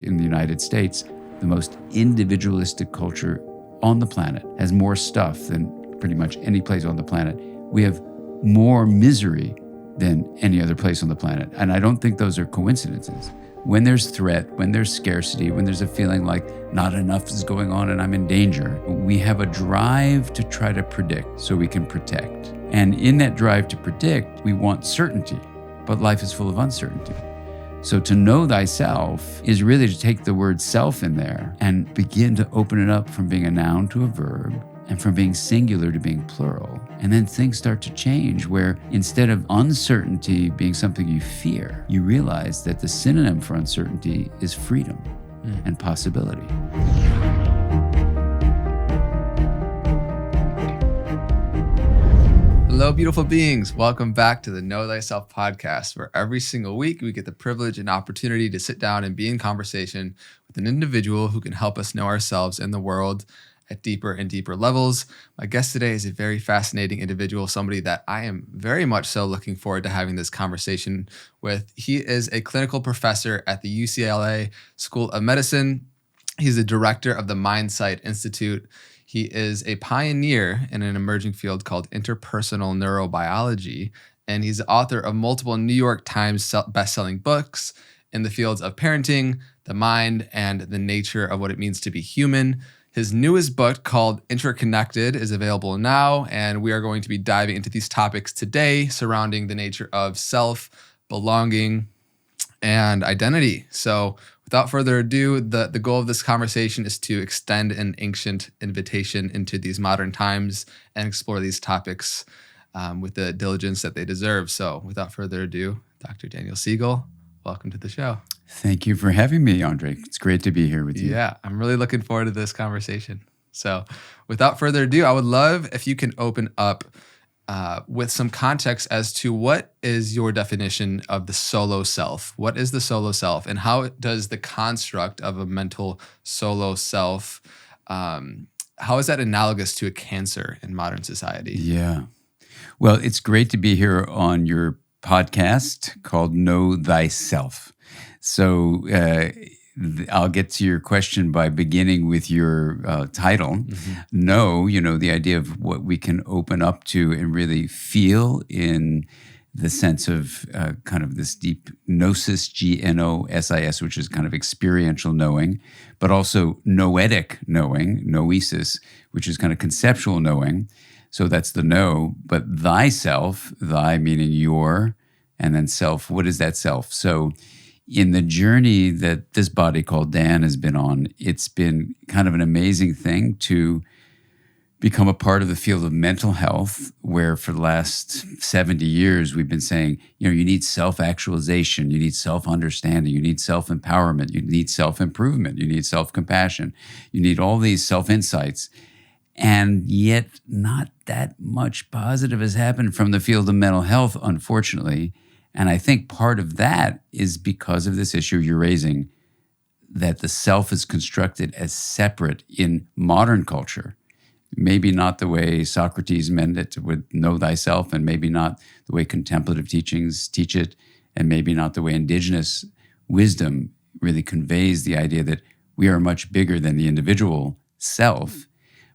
In the United States, the most individualistic culture on the planet has more stuff than pretty much any place on the planet. We have more misery than any other place on the planet. And I don't think those are coincidences. When there's threat, when there's scarcity, when there's a feeling like not enough is going on and I'm in danger, we have a drive to try to predict so we can protect. And in that drive to predict, we want certainty, but life is full of uncertainty. So to know thyself is really to take the word self in there and begin to open it up from being a noun to a verb and from being singular to being plural. And then things start to change where instead of uncertainty being something you fear, you realize that the synonym for uncertainty is freedom and possibility. Hello, beautiful beings. Welcome back to the Know Thyself podcast, where every single week we get the privilege and opportunity to sit down and be in conversation with an individual who can help us know ourselves and the world at deeper and deeper levels. My guest today is a very fascinating individual, somebody that I am very much so looking forward to having this conversation with. He is a clinical professor at the UCLA School of Medicine. He's the director of the MindSight Institute. He is a pioneer in an emerging field called Interpersonal Neurobiology, and he's the author of multiple New York Times best-selling books in the fields of parenting, the mind, and the nature of what it means to be human. His newest book, called Intraconnected, is available now, and we are going to be diving into these topics today surrounding the nature of self, belonging, and identity. So without further ado, the goal of this conversation is to extend an ancient invitation into these modern times and explore these topics with the diligence that they deserve. So without further ado, Dr. Daniel Siegel, welcome to the show. Thank you for having me, Andre. It's great to be here with you. Yeah, I'm really looking forward to this conversation. So without further ado, I would love if you can open up with some context as to what is your definition of the solo self? What is the solo self, and how does the construct of a mental solo self, how is that analogous to a cancer in modern society? Yeah. Well, it's great to be here on your podcast called Know Thyself. So I'll get to your question by beginning with your title. Mm-hmm. Know, the idea of what we can open up to and really feel in the sense of kind of this deep gnosis, Gnosis, which is kind of experiential knowing, but also noetic knowing, noesis, which is kind of conceptual knowing. So that's the know, but thyself, thy meaning your, and then self, what is that self? So in the journey that this body called Dan has been on, it's been kind of an amazing thing to become a part of the field of mental health, where for the last 70 years, we've been saying, you need self-actualization, you need self-understanding, you need self-empowerment, you need self-improvement, you need self-compassion, you need all these self-insights. And yet not that much positive has happened from the field of mental health, unfortunately. And I think part of that is because of this issue you're raising, that the self is constructed as separate in modern culture. Maybe not the way Socrates meant it with know thyself, and maybe not the way contemplative teachings teach it, and maybe not the way indigenous wisdom really conveys the idea that we are much bigger than the individual self.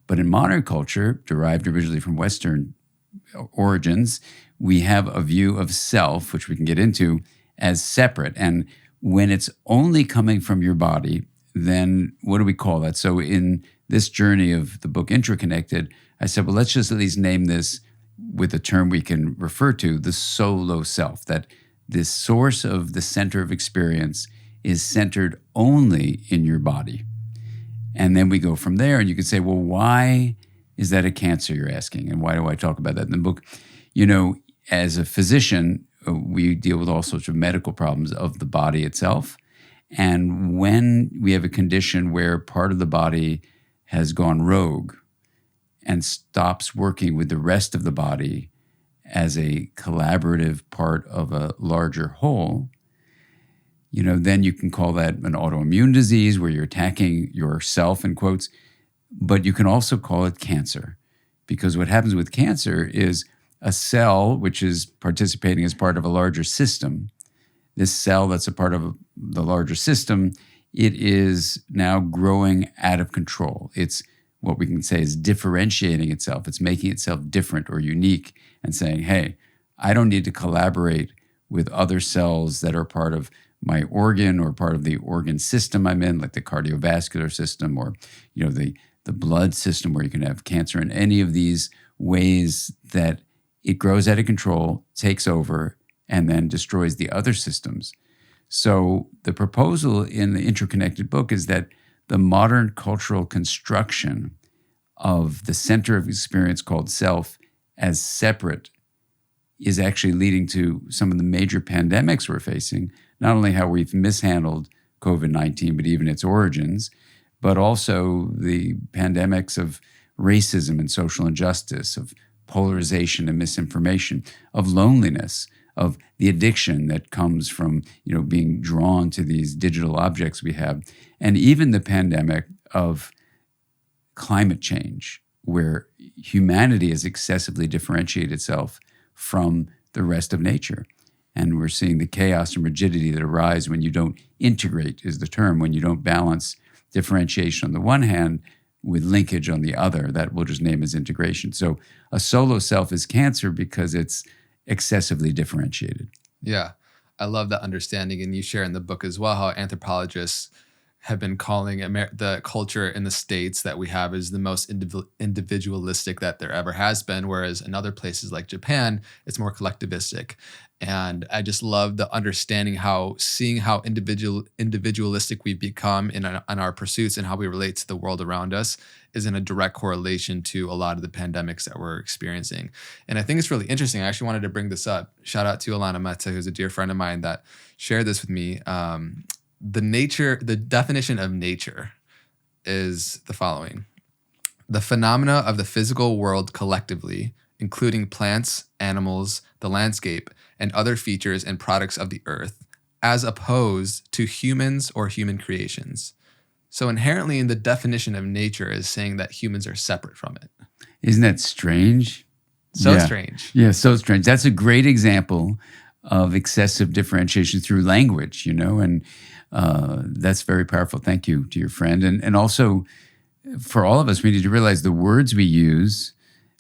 But in modern culture, derived originally from Western origins, we have a view of self, which we can get into, as separate. And when it's only coming from your body, then what do we call that? So in this journey of the book Intraconnected, I said, well, let's just at least name this with a term we can refer to, the solo self, that this source of the center of experience is centered only in your body. And then we go from there, and you could say, well, why is that a cancer, you're asking? And why do I talk about that in the book? As a physician, we deal with all sorts of medical problems of the body itself. And when we have a condition where part of the body has gone rogue and stops working with the rest of the body as a collaborative part of a larger whole, then you can call that an autoimmune disease where you're attacking yourself, in quotes, but you can also call it cancer, because what happens with cancer is a cell which is participating as part of a larger system. This cell that's a part of the larger system it is now growing out of control. It's what we can say is differentiating itself. It's making itself different or unique and saying, hey, I don't need to collaborate with other cells that are part of my organ or part of the organ system I'm in, like the cardiovascular system or the blood system where you can have cancer, in any of these ways that it grows out of control, takes over, and then destroys the other systems. So the proposal in the Interconnected book is that the modern cultural construction of the center of experience called self as separate is actually leading to some of the major pandemics we're facing, not only how we've mishandled COVID-19, but even its origins, but also the pandemics of racism and social injustice, of polarization and misinformation, of loneliness, of the addiction that comes from being drawn to these digital objects we have, and even the pandemic of climate change, where humanity has excessively differentiated itself from the rest of nature. And we're seeing the chaos and rigidity that arise when you don't integrate, is the term, when you don't balance differentiation on the one hand with linkage on the other. That we'll just name as integration. So a solo self is cancer because it's excessively differentiated. Yeah, I love that understanding. And you share in the book as well how anthropologists have been calling the culture in the States that we have is the most individualistic that there ever has been, whereas in other places like Japan, it's more collectivistic. And I just love the understanding seeing how individualistic we've become in our pursuits and how we relate to the world around us is in a direct correlation to a lot of the pandemics that we're experiencing. And I think it's really interesting. I actually wanted to bring this up. Shout out to Alana Mehta, who's a dear friend of mine that shared this with me. The definition of nature is the following: the phenomena of the physical world collectively, including plants, animals, the landscape, and other features and products of the earth, as opposed to humans or human creations. So inherently in the definition of nature is saying that humans are separate from it. Isn't that strange? Strange. Yeah, so strange. That's a great example of excessive differentiation through language, and that's very powerful. Thank you to your friend. And also, for all of us, we need to realize the words we use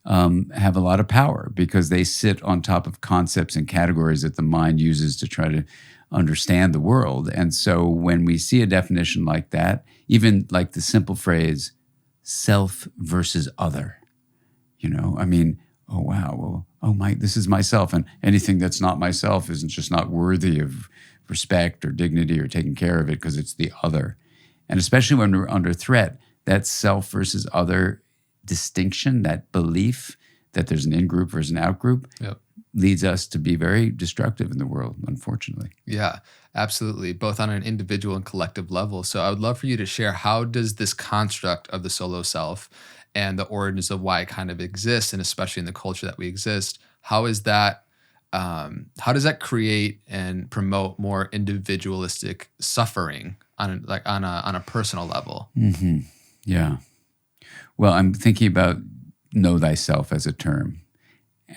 have a lot of power because they sit on top of concepts and categories that the mind uses to try to understand the world. And so when we see a definition like that, even like the simple phrase, self versus other, oh, wow, well, this is myself. And anything that's not myself isn't just not worthy of respect or dignity or taking care of it because it's the other. And especially when we're under threat, that self versus other distinction, that belief that there's an in-group versus an out-group, leads us to be very destructive in the world, unfortunately. Yeah, absolutely. Both on an individual and collective level. So I would love for you to share, how does this construct of the solo self and the origins of why it kind of exists, and especially in the culture that we exist, how does that create and promote more individualistic suffering on a personal level? Mm-hmm. Yeah. Well, I'm thinking about know thyself as a term.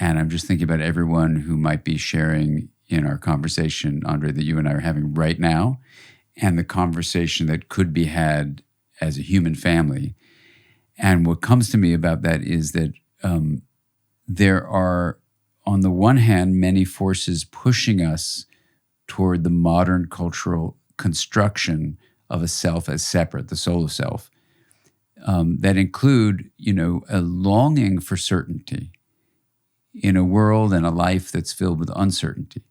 And I'm just thinking about everyone who might be sharing in our conversation, Andre, that you and I are having right now, and the conversation that could be had as a human family. And what comes to me about that is that there are, on the one hand, many forces pushing us toward the modern cultural construction of a self as separate, the solo self, that include, a longing for certainty in a world and a life that's filled with uncertainty.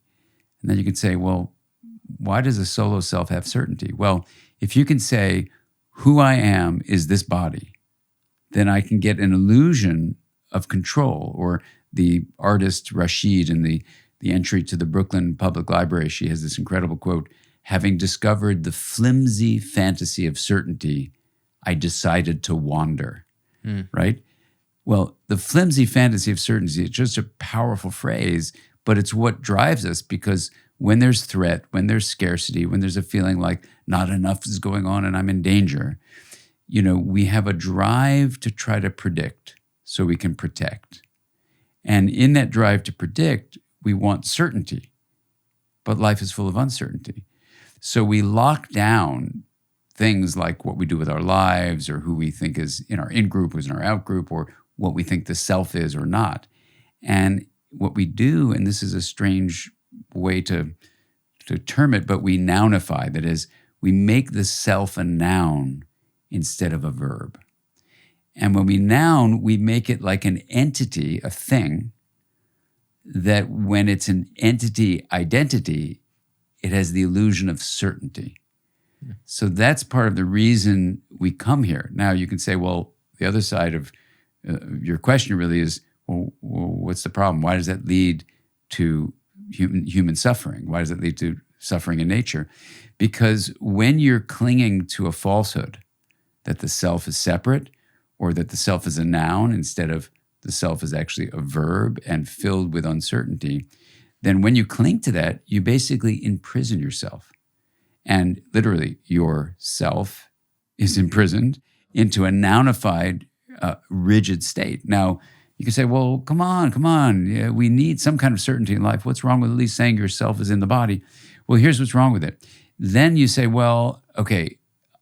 And then you can say, well, why does a solo self have certainty? Well, if you can say, who I am is this body, then I can get an illusion of control. Or the artist Rashid in the entry to the Brooklyn Public Library, she has this incredible quote: having discovered the flimsy fantasy of certainty, I decided to wander, right? Well, the flimsy fantasy of certainty is just a powerful phrase, but it's what drives us, because when there's threat, when there's scarcity, when there's a feeling like not enough is going on and I'm in danger, we have a drive to try to predict so we can protect. And in that drive to predict, we want certainty, but life is full of uncertainty. So we lock down things like what we do with our lives, or who we think is in our in-group, who's in our out-group, or what we think the self is or not. And what we do, and this is a strange way to term it, but we nounify. That is, we make the self a noun instead of a verb. And when we noun, we make it like an entity, a thing, that when it's an entity identity, it has the illusion of certainty. So that's part of the reason we come here. Now you can say, well, the other side of your question really is, well, what's the problem? Why does that lead to human suffering? Why does it lead to suffering in nature? Because when you're clinging to a falsehood that the self is separate, or that the self is a noun instead of the self is actually a verb and filled with uncertainty, then when you cling to that, you basically imprison yourself. And literally, your self is imprisoned into a nounified, rigid state. Now, you can say, well, come on. Yeah, we need some kind of certainty in life. What's wrong with at least saying yourself is in the body? Well, here's what's wrong with it. Then you say, well, okay,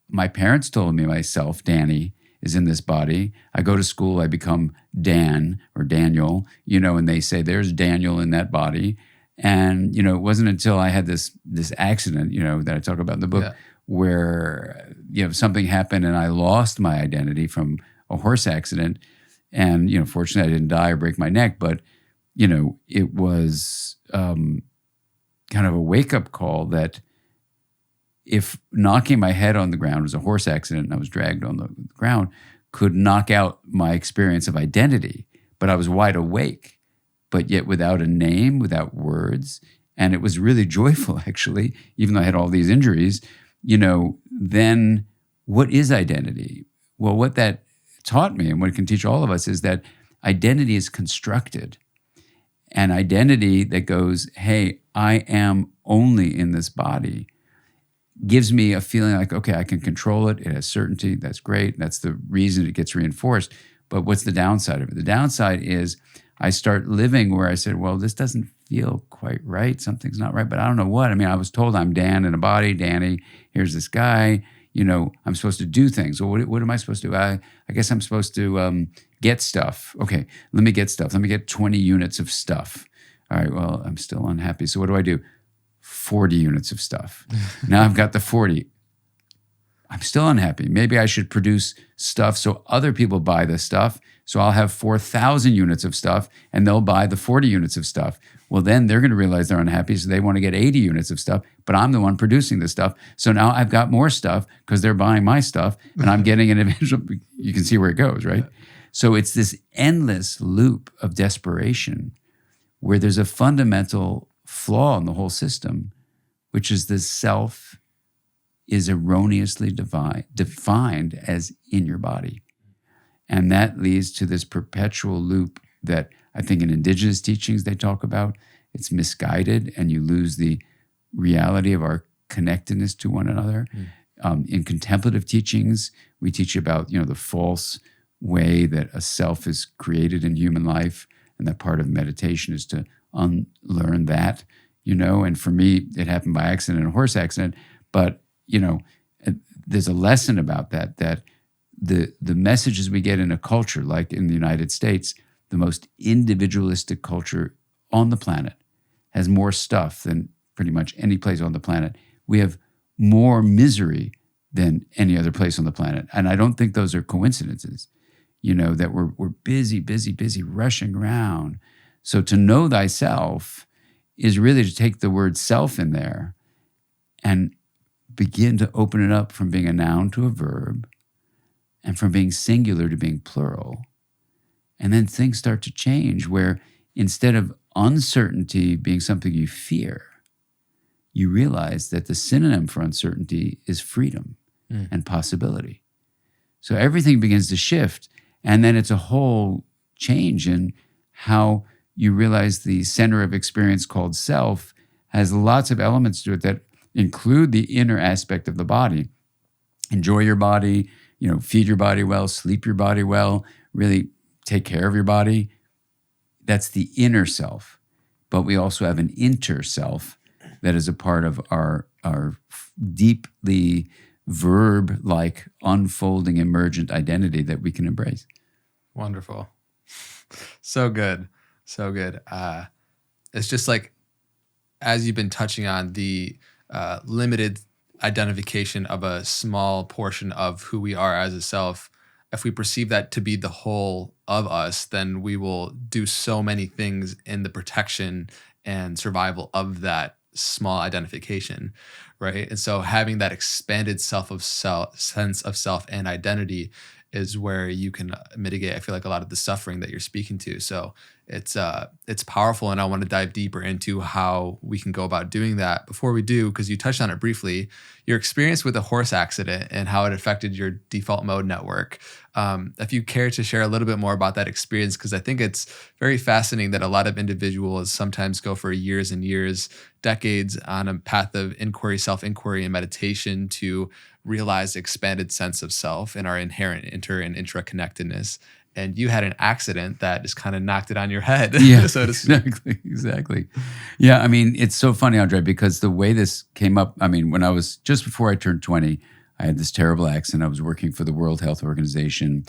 my parents told me myself, Danny, is in this body. I go to school, I become Dan or Daniel, and they say there's Daniel in that body. And, it wasn't until I had this accident, that I talk about in the book, where, something happened and I lost my identity from a horse accident. And, fortunately I didn't die or break my neck, but, it was kind of a wake-up call that if knocking my head on the ground was a horse accident and I was dragged on the ground, could knock out my experience of identity. But I was wide awake, but yet without a name, without words. And it was really joyful, actually, even though I had all these injuries. Then what is identity? Well, what that taught me and what it can teach all of us is that identity is constructed. An identity that goes, hey, I am only in this body, gives me a feeling like, okay, I can control it. It has certainty. That's great. That's the reason it gets reinforced. But what's the downside of it? The downside is I start living where I said, well, this doesn't feel quite right. Something's not right, but I don't know what. I mean, I was told I'm Dan in a body. Danny, here's this guy. I'm supposed to do things. Well, what am I supposed to do? I guess I'm supposed to get stuff. Okay, let me get stuff. Let me get 20 units of stuff. All right, well, I'm still unhappy. So what do? 40 units of stuff. Now I've got the 40. I'm still unhappy. Maybe I should produce stuff so other people buy the stuff. So I'll have 4,000 units of stuff and they'll buy the 40 units of stuff. Well, then they're going to realize they're unhappy. So they want to get 80 units of stuff, but I'm the one producing the stuff. So now I've got more stuff because they're buying my stuff and I'm getting an eventual, you can see where it goes, right? Yeah. So it's this endless loop of desperation where there's a fundamental flaw in the whole system, which is the self is erroneously defined as in your body. And that leads to this perpetual loop that I think in indigenous teachings they talk about. It's misguided and you lose the reality of our connectedness to one another. In contemplative teachings, we teach about, the false way that a self is created in human life. And that part of meditation is to unlearn that, and for me, it happened by accident, a horse accident. But, there's a lesson about that the messages we get in a culture like in the United States, the most individualistic culture on the planet, has more stuff than pretty much any place on the planet. We have more misery than any other place on the planet. And I don't think those are coincidences, that we're busy, rushing around. So to know thyself is really to take the word self in there and begin to open it up from being a noun to a verb and from being singular to being plural. And then things start to change where instead of uncertainty being something you fear, you realize that the synonym for uncertainty is freedom and possibility. So everything begins to shift. And then it's a whole change in how you realize the center of experience called self has lots of elements to it that include the inner aspect of the body. Enjoy your body, feed your body well, sleep your body well, really take care of your body. That's the inner self. But we also have an inter self that is a part of our deeply verb-like unfolding emergent identity that we can embrace. Wonderful. So good. So good. It's just like, as you've been touching on, the limited identification of a small portion of who we are as a self. If we perceive that to be the whole of us, then we will do so many things in the protection and survival of that small identification, right? And so having that expanded sense of self and identity is where you can mitigate, I feel like, a lot of the suffering that you're speaking to. So it's powerful, and I want to dive deeper into how we can go about doing that. Before we do, because you touched on it briefly, your experience with a horse accident and how it affected your default mode network. If you care to share a little bit more about that experience, because I think it's very fascinating that a lot of individuals sometimes go for years and years, decades on a path of inquiry, self-inquiry, and meditation to realize expanded sense of self and our inherent and intraconnectedness. And you had an accident that just kind of knocked it on your head. Yeah, So to speak. exactly. Yeah, I mean, it's so funny, Andre, because the way this came up, I mean, when I was, just before I turned 20, I had this terrible accident. I was working for the World Health Organization.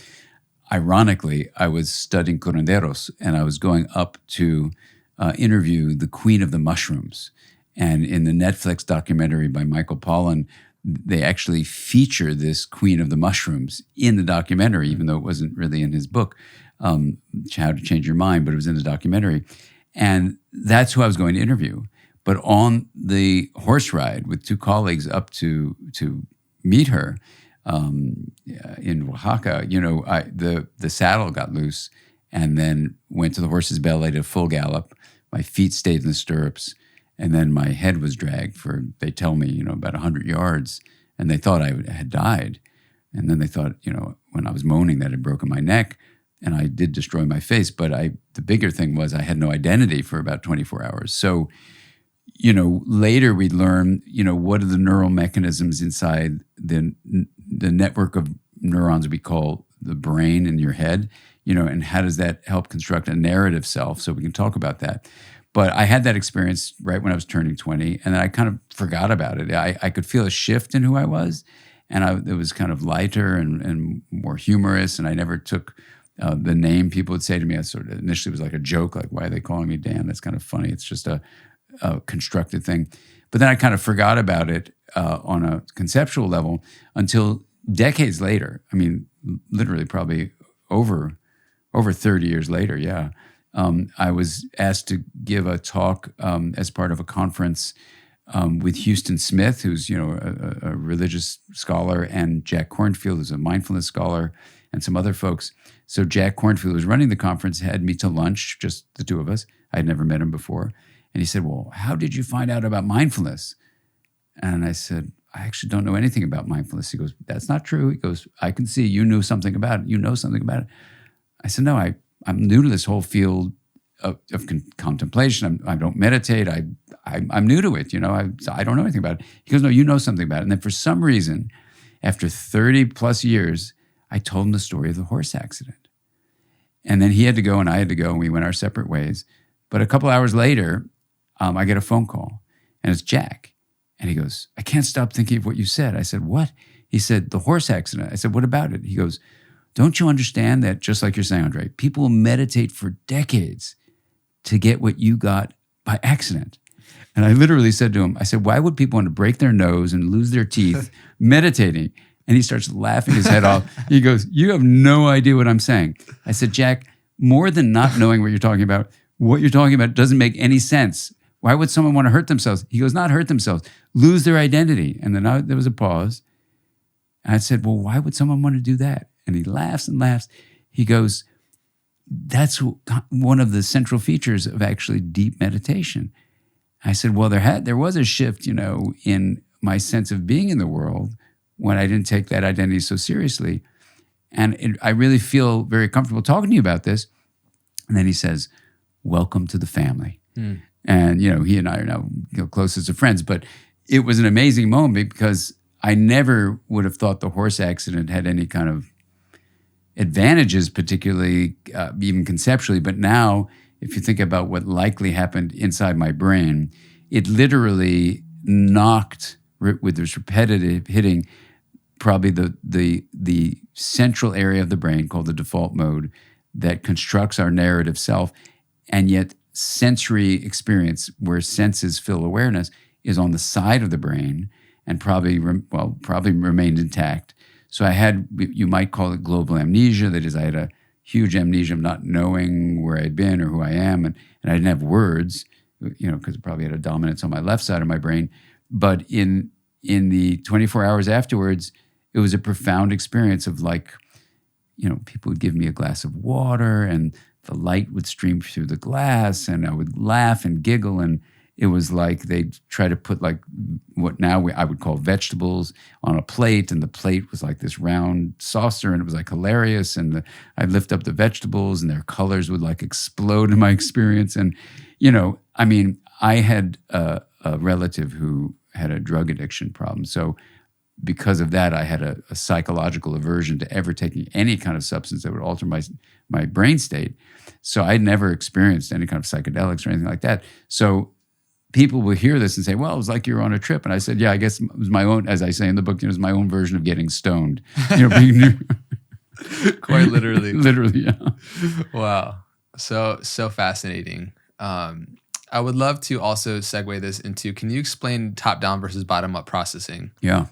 Ironically, I was studying curanderos, and I was going up to interview the queen of the mushrooms. And in the Netflix documentary by Michael Pollan, they actually feature this queen of the mushrooms in the documentary, even though it wasn't really in his book, How to Change Your Mind, but it was in the documentary. And that's who I was going to interview. But on the horse ride with two colleagues up to meet her in Oaxaca, the saddle got loose and then went to the horse's belly to full gallop. My feet stayed in the stirrups. And then my head was dragged for, they tell me, about 100 yards. And they thought I had died. And then they thought, when I was moaning that I'd broken my neck. And I did destroy my face. But the bigger thing was I had no identity for about 24 hours. So, later we learn, what are the neural mechanisms inside the network of neurons we call the brain in your head, and how does that help construct a narrative self? So we can talk about that. But I had that experience right when I was turning 20, and then I kind of forgot about it. I could feel a shift in who I was, and it was kind of lighter and more humorous, and I never took the name people would say to me. I sort of initially was like a joke, like, why are they calling me Dan? That's kind of funny. It's just a constructed thing. But then I kind of forgot about it on a conceptual level until decades later. I mean, literally probably over 30 years later, yeah. I was asked to give a talk as part of a conference with Houston Smith, who's a religious scholar, and Jack Kornfield, who's a mindfulness scholar, and some other folks. So Jack Kornfield was running the conference, had me to lunch, just the two of us. I had never met him before. And he said, well, how did you find out about mindfulness? And I said, I actually don't know anything about mindfulness. He goes, that's not true. He goes, I can see you knew something about it. You know something about it. I said, no, I'm new to this whole field of contemplation. I don't meditate. I'm new to it. I don't know anything about it. He goes, no, you know something about it. And then for some reason, after 30 plus years, I told him the story of the horse accident. And then he had to go and I had to go, and we went our separate ways. But a couple hours later, I get a phone call, and it's Jack. And he goes, I can't stop thinking of what you said. I said, what? He said, the horse accident. I said, what about it? He goes, don't you understand that, just like you're saying, Andre, people meditate for decades to get what you got by accident? And I literally said to him, I said, why would people want to break their nose and lose their teeth meditating? And he starts laughing his head off. He goes, you have no idea what I'm saying. I said, Jack, more than not knowing what you're talking about doesn't make any sense. Why would someone want to hurt themselves? He goes, not hurt themselves, lose their identity. And then there was a pause. And I said, well, why would someone want to do that? And he laughs and laughs. He goes, that's one of the central features of actually deep meditation. I said, well, there was a shift, in my sense of being in the world when I didn't take that identity so seriously. And I really feel very comfortable talking to you about this. And then he says, welcome to the family. Mm. And, he and I are now closest of friends. But it was an amazing moment because I never would have thought the horse accident had any kind of advantages, particularly even conceptually. But now, if you think about what likely happened inside my brain, it literally knocked, with this repetitive hitting, probably the central area of the brain called the default mode that constructs our narrative self, and yet sensory experience, where senses fill awareness, is on the side of the brain and probably remained intact. So I had, you might call it global amnesia. That is, I had a huge amnesia of not knowing where I'd been or who I am, and I didn't have words, because it probably had a dominance on my left side of my brain. But in the 24 hours afterwards, it was a profound experience of people would give me a glass of water and the light would stream through the glass and I would laugh and giggle, and it was like they'd try to put what now I would call vegetables on a plate, and the plate was like this round saucer, and it was hilarious. And I'd lift up the vegetables, and their colors would explode in my experience. And I had a relative who had a drug addiction problem, so because of that, I had a psychological aversion to ever taking any kind of substance that would alter my brain state. So I'd never experienced any kind of psychedelics or anything like that. So people will hear this and say, well, it was like you were on a trip. And I said, yeah, I guess it was my own, as I say in the book, it was my own version of getting stoned. Quite literally. Literally, yeah. Wow. So fascinating. I would love to also segue this into, can you explain top-down versus bottom-up processing? Yeah.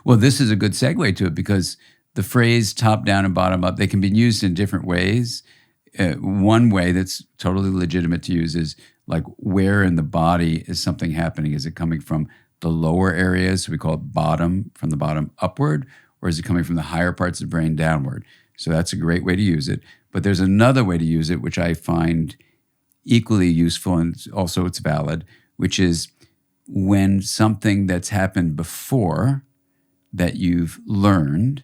Well, this is a good segue to it, because the phrase top-down and bottom-up, they can be used in different ways. One way that's totally legitimate to use is where in the body is something happening? Is it coming from the lower areas, so we call it bottom, from the bottom upward, or is it coming from the higher parts of the brain downward? So that's a great way to use it. But there's another way to use it, which I find equally useful, and also it's valid, which is when something that's happened before that you've learned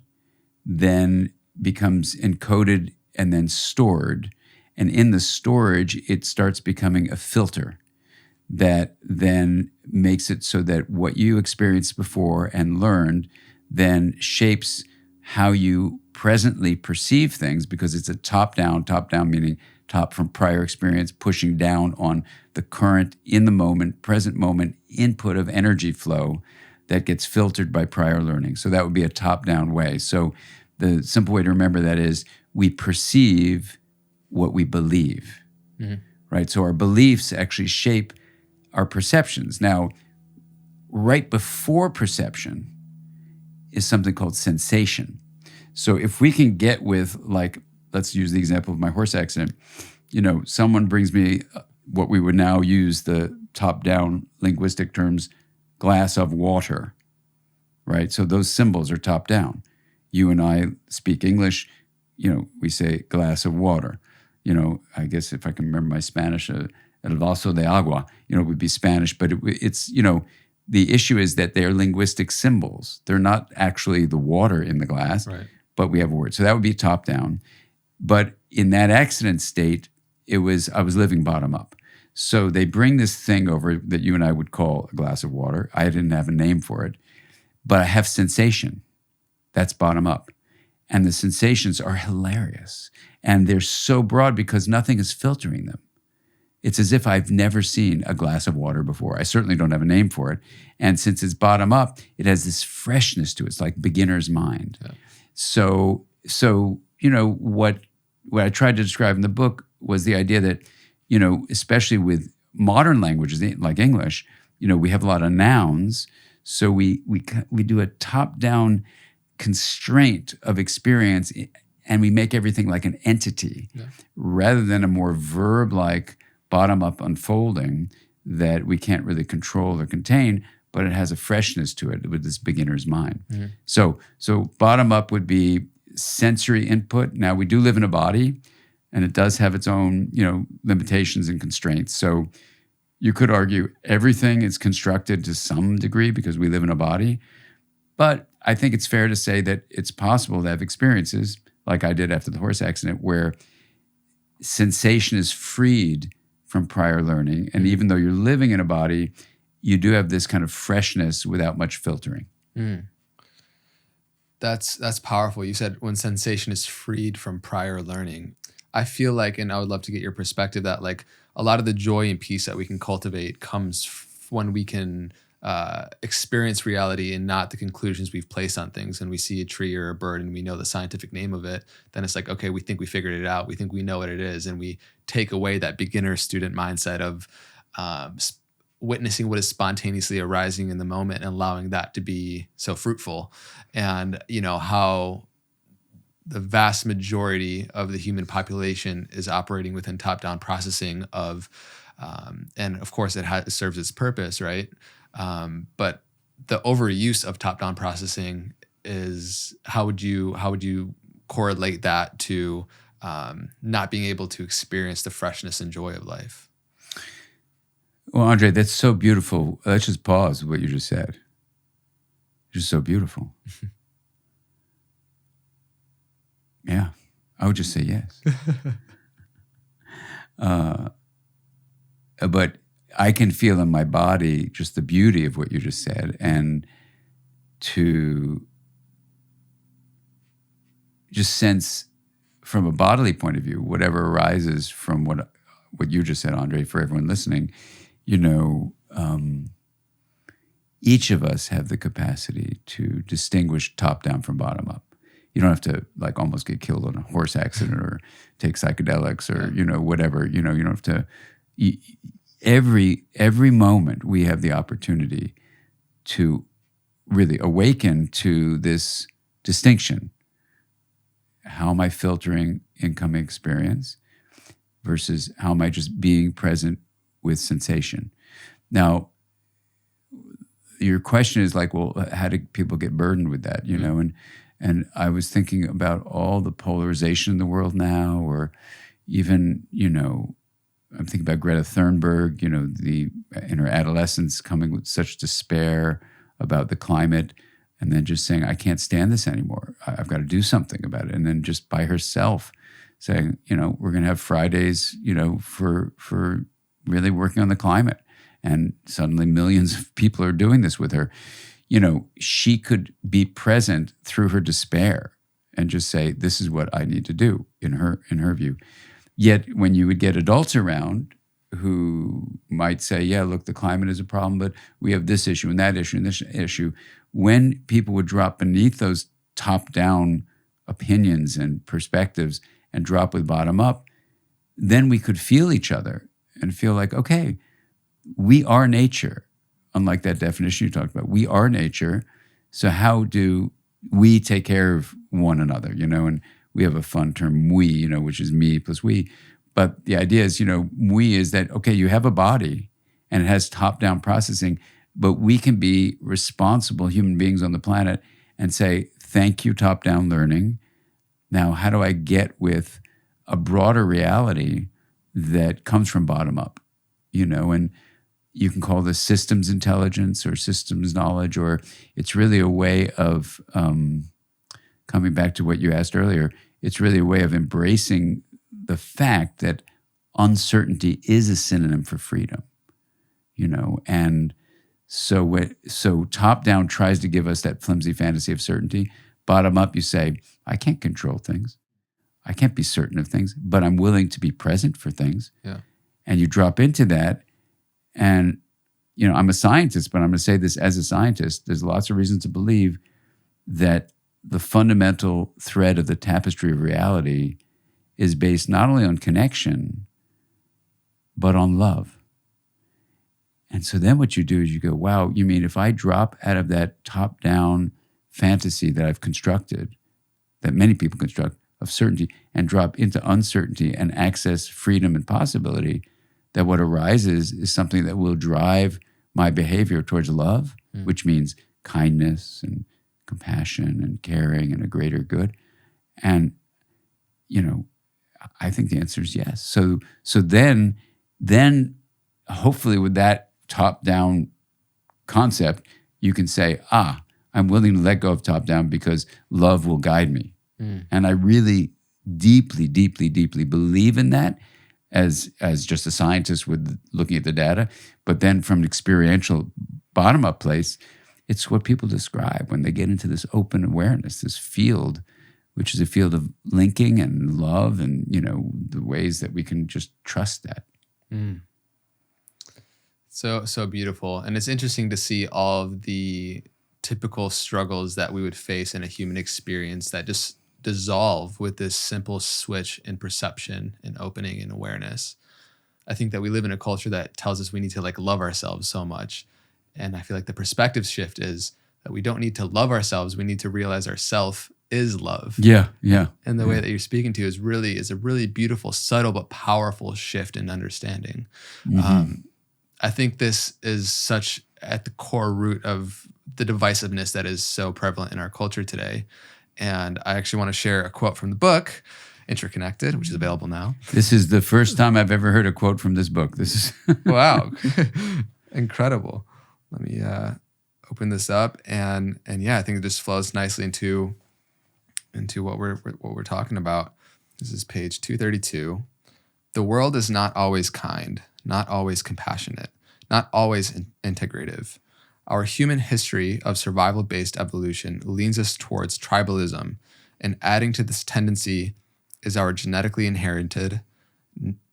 then becomes encoded and then stored. And in the storage, it starts becoming a filter that then makes it so that what you experienced before and learned then shapes how you presently perceive things, because it's a top-down meaning top from prior experience, pushing down on the current, in the moment, present moment input of energy flow that gets filtered by prior learning. So that would be a top-down way. So the simple way to remember that is we perceive what we believe, right? So our beliefs actually shape our perceptions. Now, right before perception is something called sensation. So if we can get with, let's use the example of my horse accident. Someone brings me what we would now use the top-down linguistic terms, glass of water, right? So those symbols are top-down. You and I speak English, we say glass of water. I guess if I can remember my Spanish, el vaso de agua, would be Spanish, but it's, the issue is that they're linguistic symbols. They're not actually the water in the glass, right, but we have a word. So that would be top-down. But in that accident state, I was living bottom-up. So they bring this thing over that you and I would call a glass of water. I didn't have a name for it, but I have sensation. That's bottom-up. And the sensations are hilarious. And they're so broad because nothing is filtering them. It's as if I've never seen a glass of water before. I certainly don't have a name for it. And since it's bottom-up, it has this freshness to it. It's like beginner's mind. Yeah. So what I tried to describe in the book was the idea that, especially with modern languages like English, we have a lot of nouns. So we do a top-down constraint of experience, and we make everything like an entity, rather than a more verb-like bottom-up unfolding that we can't really control or contain, but it has a freshness to it with this beginner's mind. Mm-hmm. So bottom-up would be sensory input. Now, we do live in a body, and it does have its own, limitations and constraints. So you could argue everything is constructed to some degree because we live in a body. But I think it's fair to say that it's possible to have experiences, like I did after the horse accident, where sensation is freed from prior learning. And even though you're living in a body, you do have this kind of freshness without much filtering. Mm. That's powerful. You said when sensation is freed from prior learning. I feel like, and I would love to get your perspective, that a lot of the joy and peace that we can cultivate comes when we can experience reality and not the conclusions we've placed on things. And we see a tree or a bird and we know the scientific name of it, then it's like, okay, we think we figured it out. We think we know what it is. And we take away that beginner student mindset of witnessing what is spontaneously arising in the moment and allowing that to be so fruitful. And, how the vast majority of the human population is operating within top-down processing of, and of course it serves its purpose, right? But the overuse of top-down processing is, how would you correlate that to not being able to experience the freshness and joy of life? Well, Andre, that's so beautiful. Let's just pause what you just said. Just so beautiful. Yeah, I would just say yes. But I can feel in my body just the beauty of what you just said, and to just sense from a bodily point of view, whatever arises from what you just said, Andre, for everyone listening, each of us have the capacity to distinguish top down from bottom up. You don't have to almost get killed in a horse accident or take psychedelics or, whatever, you don't have to. Every moment we have the opportunity to really awaken to this distinction. How am I filtering incoming experience versus how am I just being present with sensation? Now, your question is well, how do people get burdened with that, And I was thinking about all the polarization in the world now, or even, I'm thinking about Greta Thunberg, in her adolescence coming with such despair about the climate, and then just saying, I can't stand this anymore. I've got to do something about it. And then just by herself saying, we're going to have Fridays, for really working on the climate. And suddenly millions of people are doing this with her. She could be present through her despair and just say, this is what I need to do in her view. Yet when you would get adults around who might say, yeah, look, the climate is a problem, but we have this issue and that issue and this issue. When people would drop beneath those top-down opinions and perspectives and drop with bottom up, then we could feel each other and feel like, okay, we are nature. Unlike that definition you talked about, we are nature. So how do we take care of one another? And we have a fun term, we, which is me plus we. But the idea is, we is that, okay, you have a body and it has top-down processing, but we can be responsible human beings on the planet and say, thank you, top-down learning. Now, how do I get with a broader reality that comes from bottom up? And you can call this systems intelligence or systems knowledge, or it's really a way of, coming back to what you asked earlier, it's really a way of embracing the fact that uncertainty is a synonym for freedom, and so top down tries to give us that flimsy fantasy of certainty. Bottom up, you say, I can't control things. I can't be certain of things, but I'm willing to be present for things. Yeah. And you drop into that. And, I'm a scientist, but I'm going to say this as a scientist. There's lots of reasons to believe that the fundamental thread of the tapestry of reality is based not only on connection, but on love. And so then what you do is you go, wow, you mean if I drop out of that top-down fantasy that I've constructed, that many people construct, of certainty, and drop into uncertainty and access freedom and possibility, that what arises is something that will drive my behavior towards love, which means kindness and compassion and caring and a greater good. And, I think the answer is yes. So then hopefully with that top-down concept, you can say, I'm willing to let go of top-down because love will guide me. And I really deeply, deeply, deeply believe in that as just a scientist with looking at the data. But then from an experiential bottom-up place, it's what people describe when they get into this open awareness, this field, which is a field of linking and love and, the ways that we can just trust that. So beautiful. And it's interesting to see all of the typical struggles that we would face in a human experience that just dissolve with this simple switch in perception and opening and awareness. I think that we live in a culture that tells us we need to like love ourselves so much. And I feel like the perspective shift is that we don't need to love ourselves. We need to realize ourself is love. Yeah, yeah. And the way that you're speaking to is a really beautiful, subtle, but powerful shift in understanding. I think this is such at the core root of the divisiveness that is so prevalent in our culture today. And I actually want to share a quote from the book, Interconnected, which is available now. This is the first time I've ever heard a quote from this book. This is wow, incredible. Let me open this up, and yeah, I think it just flows nicely into what we're talking about. This is page 232. The world is not always kind, not always compassionate, not always integrative. Our human history of survival-based evolution leans us towards tribalism, and adding to this tendency is our genetically inherited,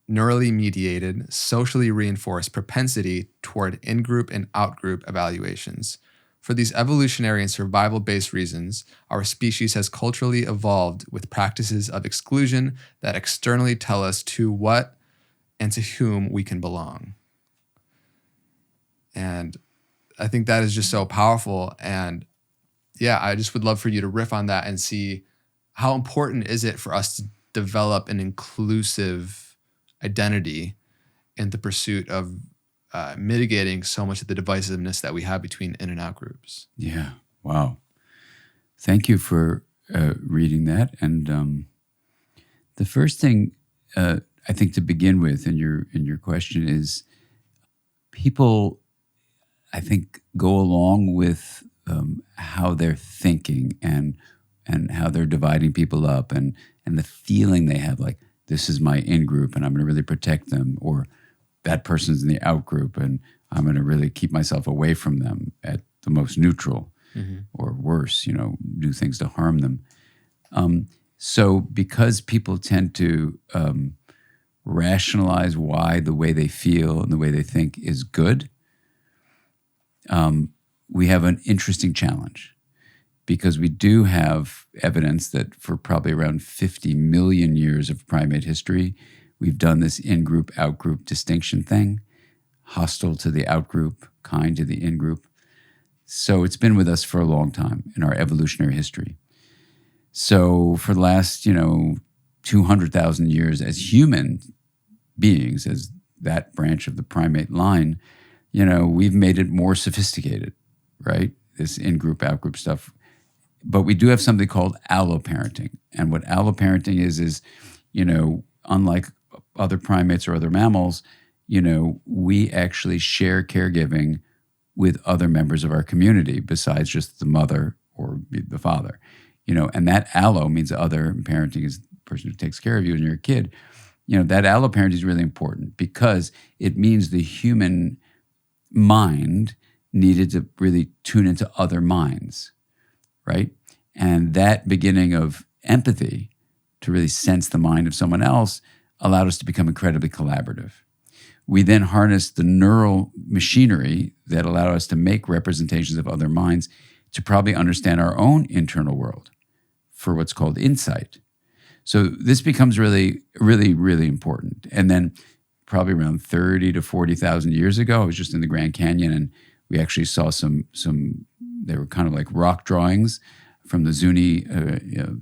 neurally mediated, socially reinforced propensity toward in-group and out-group evaluations. For these evolutionary and survival-based reasons, our species has culturally evolved with practices of exclusion that externally tell us to what and to whom we can belong. And I think that is just so powerful. And yeah, I just would love for you to riff on that and see how important is it for us to develop an inclusive identity in the pursuit of mitigating so much of the divisiveness that we have between in and out groups. Yeah. Wow. Thank you for reading that. And the first thing I think to begin with in your question is people, I think, go along with how they're thinking and how they're dividing people up and the feeling they have like, this is my in-group and I'm going to really protect them, or that person's in the out-group and I'm going to really keep myself away from them at the most neutral, or worse, do things to harm them. So because people tend to rationalize why the way they feel and the way they think is good, we have an interesting challenge, because we do have evidence that for probably around 50 million years of primate history, we've done this in-group, out-group distinction thing, hostile to the out-group, kind to the in-group. So it's been with us for a long time in our evolutionary history. So for the last, 200,000 years as human beings, as that branch of the primate line, we've made it more sophisticated, right? This in-group, out-group stuff. But we do have something called alloparenting. And what alloparenting is, unlike other primates or other mammals, we actually share caregiving with other members of our community besides just the mother or the father. And that allo means other, and parenting is the person who takes care of you when you're a kid. That alloparenting is really important because it means the human mind needed to really tune into other minds, right? And that beginning of empathy to really sense the mind of someone else allowed us to become incredibly collaborative. We then harnessed the neural machinery that allowed us to make representations of other minds to probably understand our own internal world for what's called insight. So this becomes really, really, really important. And then probably around 30 to 40,000 years ago, I was just in the Grand Canyon and we actually saw some they were kind of like rock drawings from the Zuni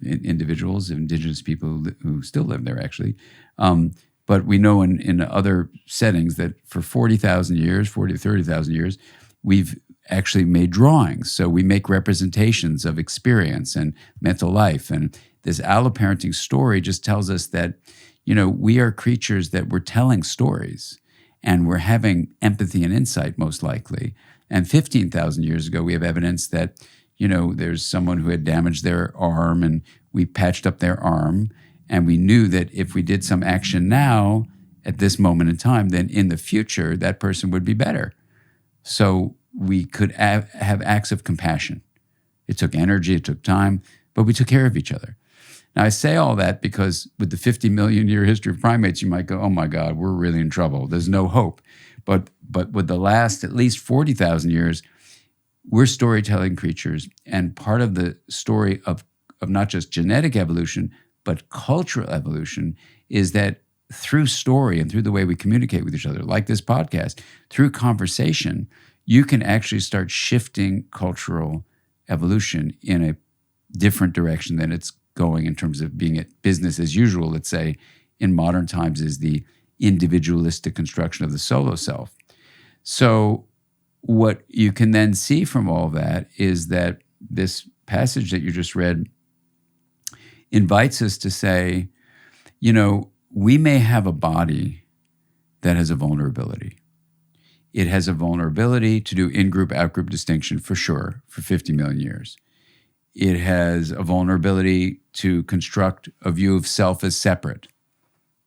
individuals, indigenous people who still live there actually. But we know in other settings that for 40,000 years, 40 to 30,000 years, we've actually made drawings. So we make representations of experience and mental life. And this alloparenting story just tells us that, we are creatures that we're telling stories and we're having empathy and insight most likely. And 15,000 years ago, we have evidence that, there's someone who had damaged their arm and we patched up their arm. And we knew that if we did some action now at this moment in time, then in the future, that person would be better. So we could have acts of compassion. It took energy, it took time, but we took care of each other. Now, I say all that because with the 50 million year history of primates, you might go, oh my God, we're really in trouble. There's no hope. But with the last at least 40,000 years, we're storytelling creatures. And part of the story of not just genetic evolution, but cultural evolution is that through story and through the way we communicate with each other, like this podcast, through conversation, you can actually start shifting cultural evolution in a different direction than it's going in terms of being at business as usual, let's say, in modern times is the individualistic construction of the solo self. So what you can then see from all that is that this passage that you just read invites us to say, we may have a body that has a vulnerability. It has a vulnerability to do in-group, out-group distinction for sure for 50 million years. It has a vulnerability to construct a view of self as separate,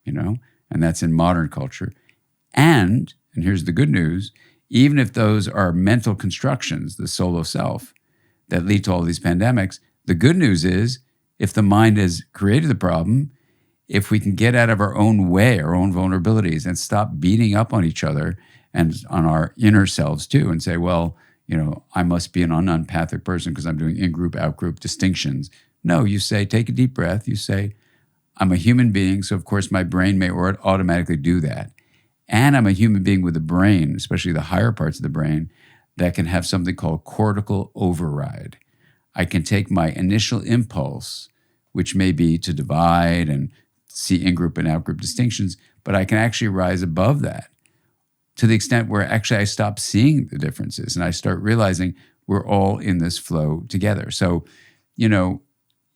and that's in modern culture. And here's the good news, even if those are mental constructions, the solo self, that lead to all these pandemics, the good news is if the mind has created the problem, if we can get out of our own way, our own vulnerabilities, and stop beating up on each other and on our inner selves too, and say, well, I must be an unempathic person because I'm doing in-group, out-group distinctions. No, you say, take a deep breath. You say, I'm a human being, so of course my brain may automatically do that. And I'm a human being with a brain, especially the higher parts of the brain, that can have something called cortical override. I can take my initial impulse, which may be to divide and see in-group and out-group distinctions, but I can actually rise above that to the extent where actually I stop seeing the differences and I start realizing we're all in this flow together. So,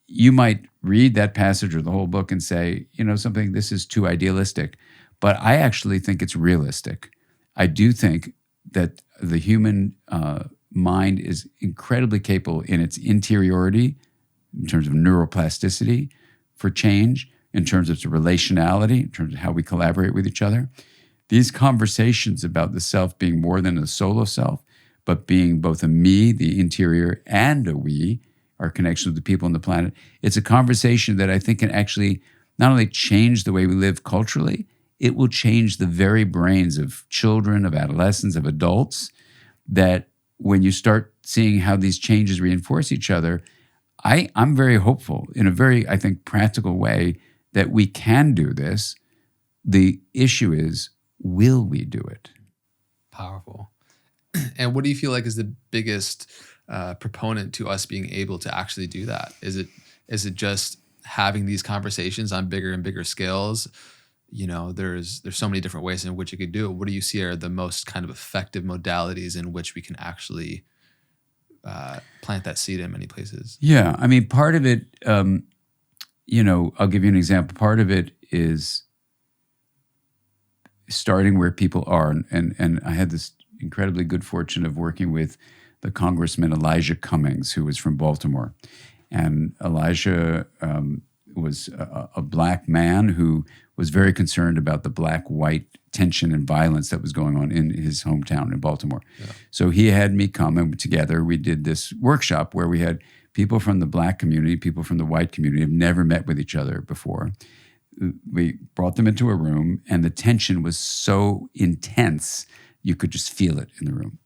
you might read that passage or the whole book and say, something, this is too idealistic, but I actually think it's realistic. I do think that the human mind is incredibly capable in its interiority, in terms of neuroplasticity for change, in terms of its relationality, in terms of how we collaborate with each other. These conversations about the self being more than a solo self, but being both a me, the interior, and a we, our connection with the people on the planet, it's a conversation that I think can actually not only change the way we live culturally, it will change the very brains of children, of adolescents, of adults, that when you start seeing how these changes reinforce each other, I'm very hopeful in a very, I think, practical way that we can do this. The issue is, will we do it? Powerful. And what do you feel like is the biggest proponent to us being able to actually do that? Is it just having these conversations on bigger and bigger scales? There's so many different ways in which you could do it. What do you see are the most kind of effective modalities in which we can actually plant that seed in many places? Yeah, I mean, part of it, I'll give you an example. Part of it is starting where people are. And I had this incredibly good fortune of working with the Congressman Elijah Cummings, who was from Baltimore. And Elijah was a black man who was very concerned about the black-white tension and violence that was going on in his hometown in Baltimore. Yeah. So he had me come, and together we did this workshop where we had people from the black community, people from the white community, have never met with each other before. We brought them into a room, and the tension was so intense, you could just feel it in the room.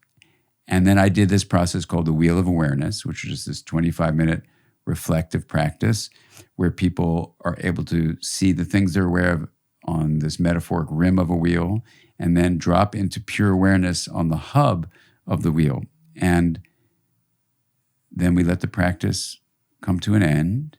And then I did this process called the Wheel of Awareness, which was this 25-minute reflective practice where people are able to see the things they're aware of on this metaphoric rim of a wheel and then drop into pure awareness on the hub of the wheel. And then we let the practice come to an end.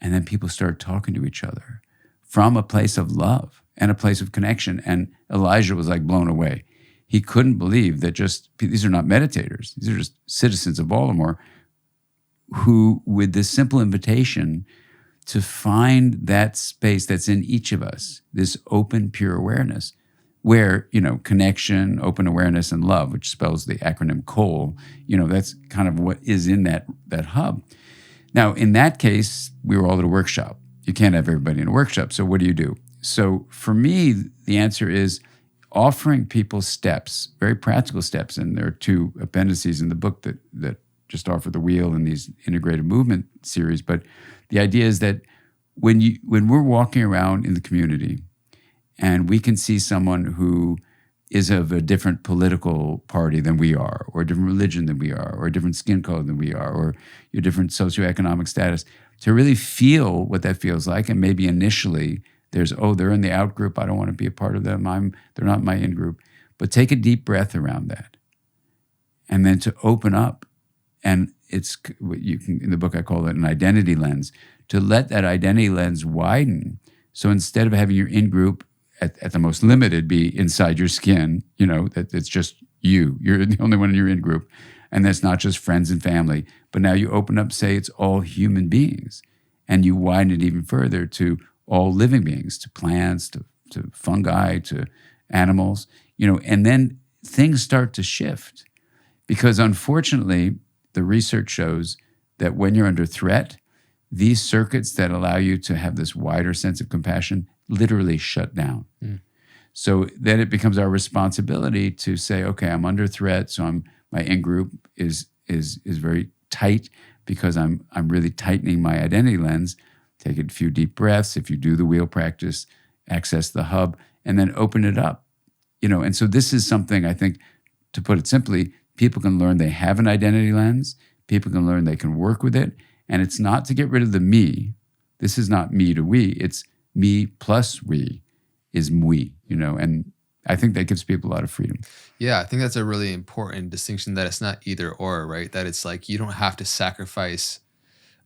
And then people start talking to each other from a place of love and a place of connection. And Elijah was like blown away. He couldn't believe that these are not meditators. These are just citizens of Baltimore who, with this simple invitation to find that space that's in each of us, this open, pure awareness, where, connection, open awareness, and love, which spells the acronym COAL, that's kind of what is in that hub. Now, in that case, we were all at a workshop. You can't have everybody in a workshop, so what do you do? So for me, the answer is offering people steps, very practical steps, and there are 2 appendices in the book that just offer the wheel and these integrated movement series. But the idea is that when we're walking around in the community and we can see someone who is of a different political party than we are, or a different religion than we are, or a different skin color than we are, or your different socioeconomic status, to really feel what that feels like. And maybe initially there's, oh, they're in the out group, I don't want to be a part of them, they're not my in group. But take a deep breath around that. And then to open up, and it's what you can, in the book I call it an identity lens, to let that identity lens widen. So instead of having your in group at the most limited be inside your skin, that it's just you. You're the only one in your in group. And that's not just friends and family. But now you open up, say it's all human beings. And you widen it even further to all living beings, to plants, to fungi, to animals, and then things start to shift. Because unfortunately, the research shows that when you're under threat, these circuits that allow you to have this wider sense of compassion literally shut down. So then it becomes our responsibility to say, okay, I'm under threat, so my in-group is very tight because I'm really tightening my identity lens. Take a few deep breaths. If you do the wheel practice, access the hub, and then open it up. And so this is something I think, to put it simply, people can learn they have an identity lens. People can learn they can work with it. And it's not to get rid of the me. This is not me to we. It's me plus we is we, and I think that gives people a lot of freedom. Yeah, I think that's a really important distinction, that it's not either or, right? That it's like you don't have to sacrifice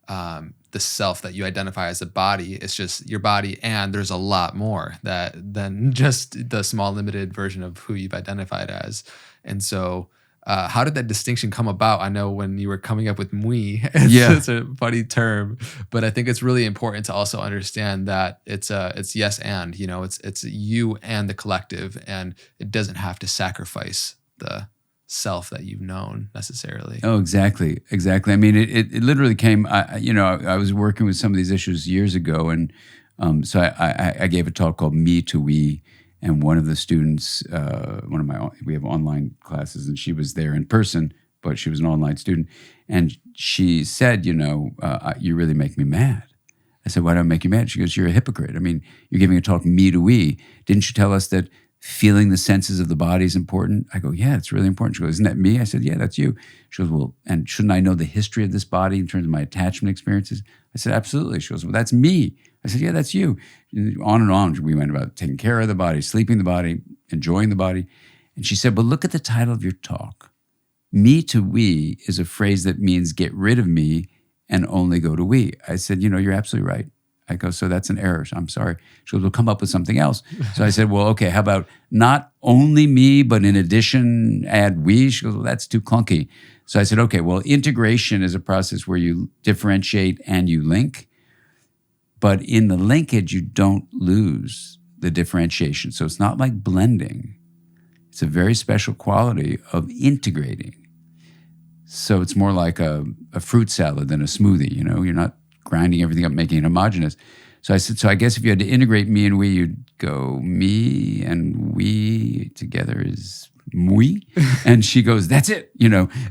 the self that you identify as a body. It's just your body, and there's a lot more than just the small limited version of who you've identified as. And so how did that distinction come about? I know when you were coming up with "mui," it's a funny term, but I think it's really important to also understand that it's yes and, it's you and the collective, and it doesn't have to sacrifice the self that you've known necessarily. Oh, exactly. I mean, it literally came. I was working with some of these issues years ago, and so I gave a talk called "Me to We." And one of the students, we have online classes, and she was there in person, but she was an online student. And she said, you really make me mad. I said, why do I make you mad? She goes, you're a hypocrite. I mean, you're giving a talk, me to we. Didn't you tell us that feeling the senses of the body is important? I go, yeah, it's really important. She goes, isn't that me? I said, yeah, that's you. She goes, well, and shouldn't I know the history of this body in terms of my attachment experiences? I said, absolutely. She goes, well, that's me. I said, yeah, that's you. On and on we went about taking care of the body, sleeping the body, enjoying the body. And she said, but look at the title of your talk. Me to we is a phrase that means get rid of me and only go to we. I said, you're absolutely right. I go, so that's an error. So I'm sorry. She goes, we'll come up with something else. So I said, well, okay, how about not only me, but in addition, add we? She goes, well, that's too clunky. So I said, okay, well, integration is a process where you differentiate and you link. But in the linkage, you don't lose the differentiation. So it's not like blending. It's a very special quality of integrating. So it's more like a fruit salad than a smoothie. You're not grinding everything up, making it homogeneous. So I said, so I guess if you had to integrate me and we, you'd go me and we together is mui. And she goes, that's it.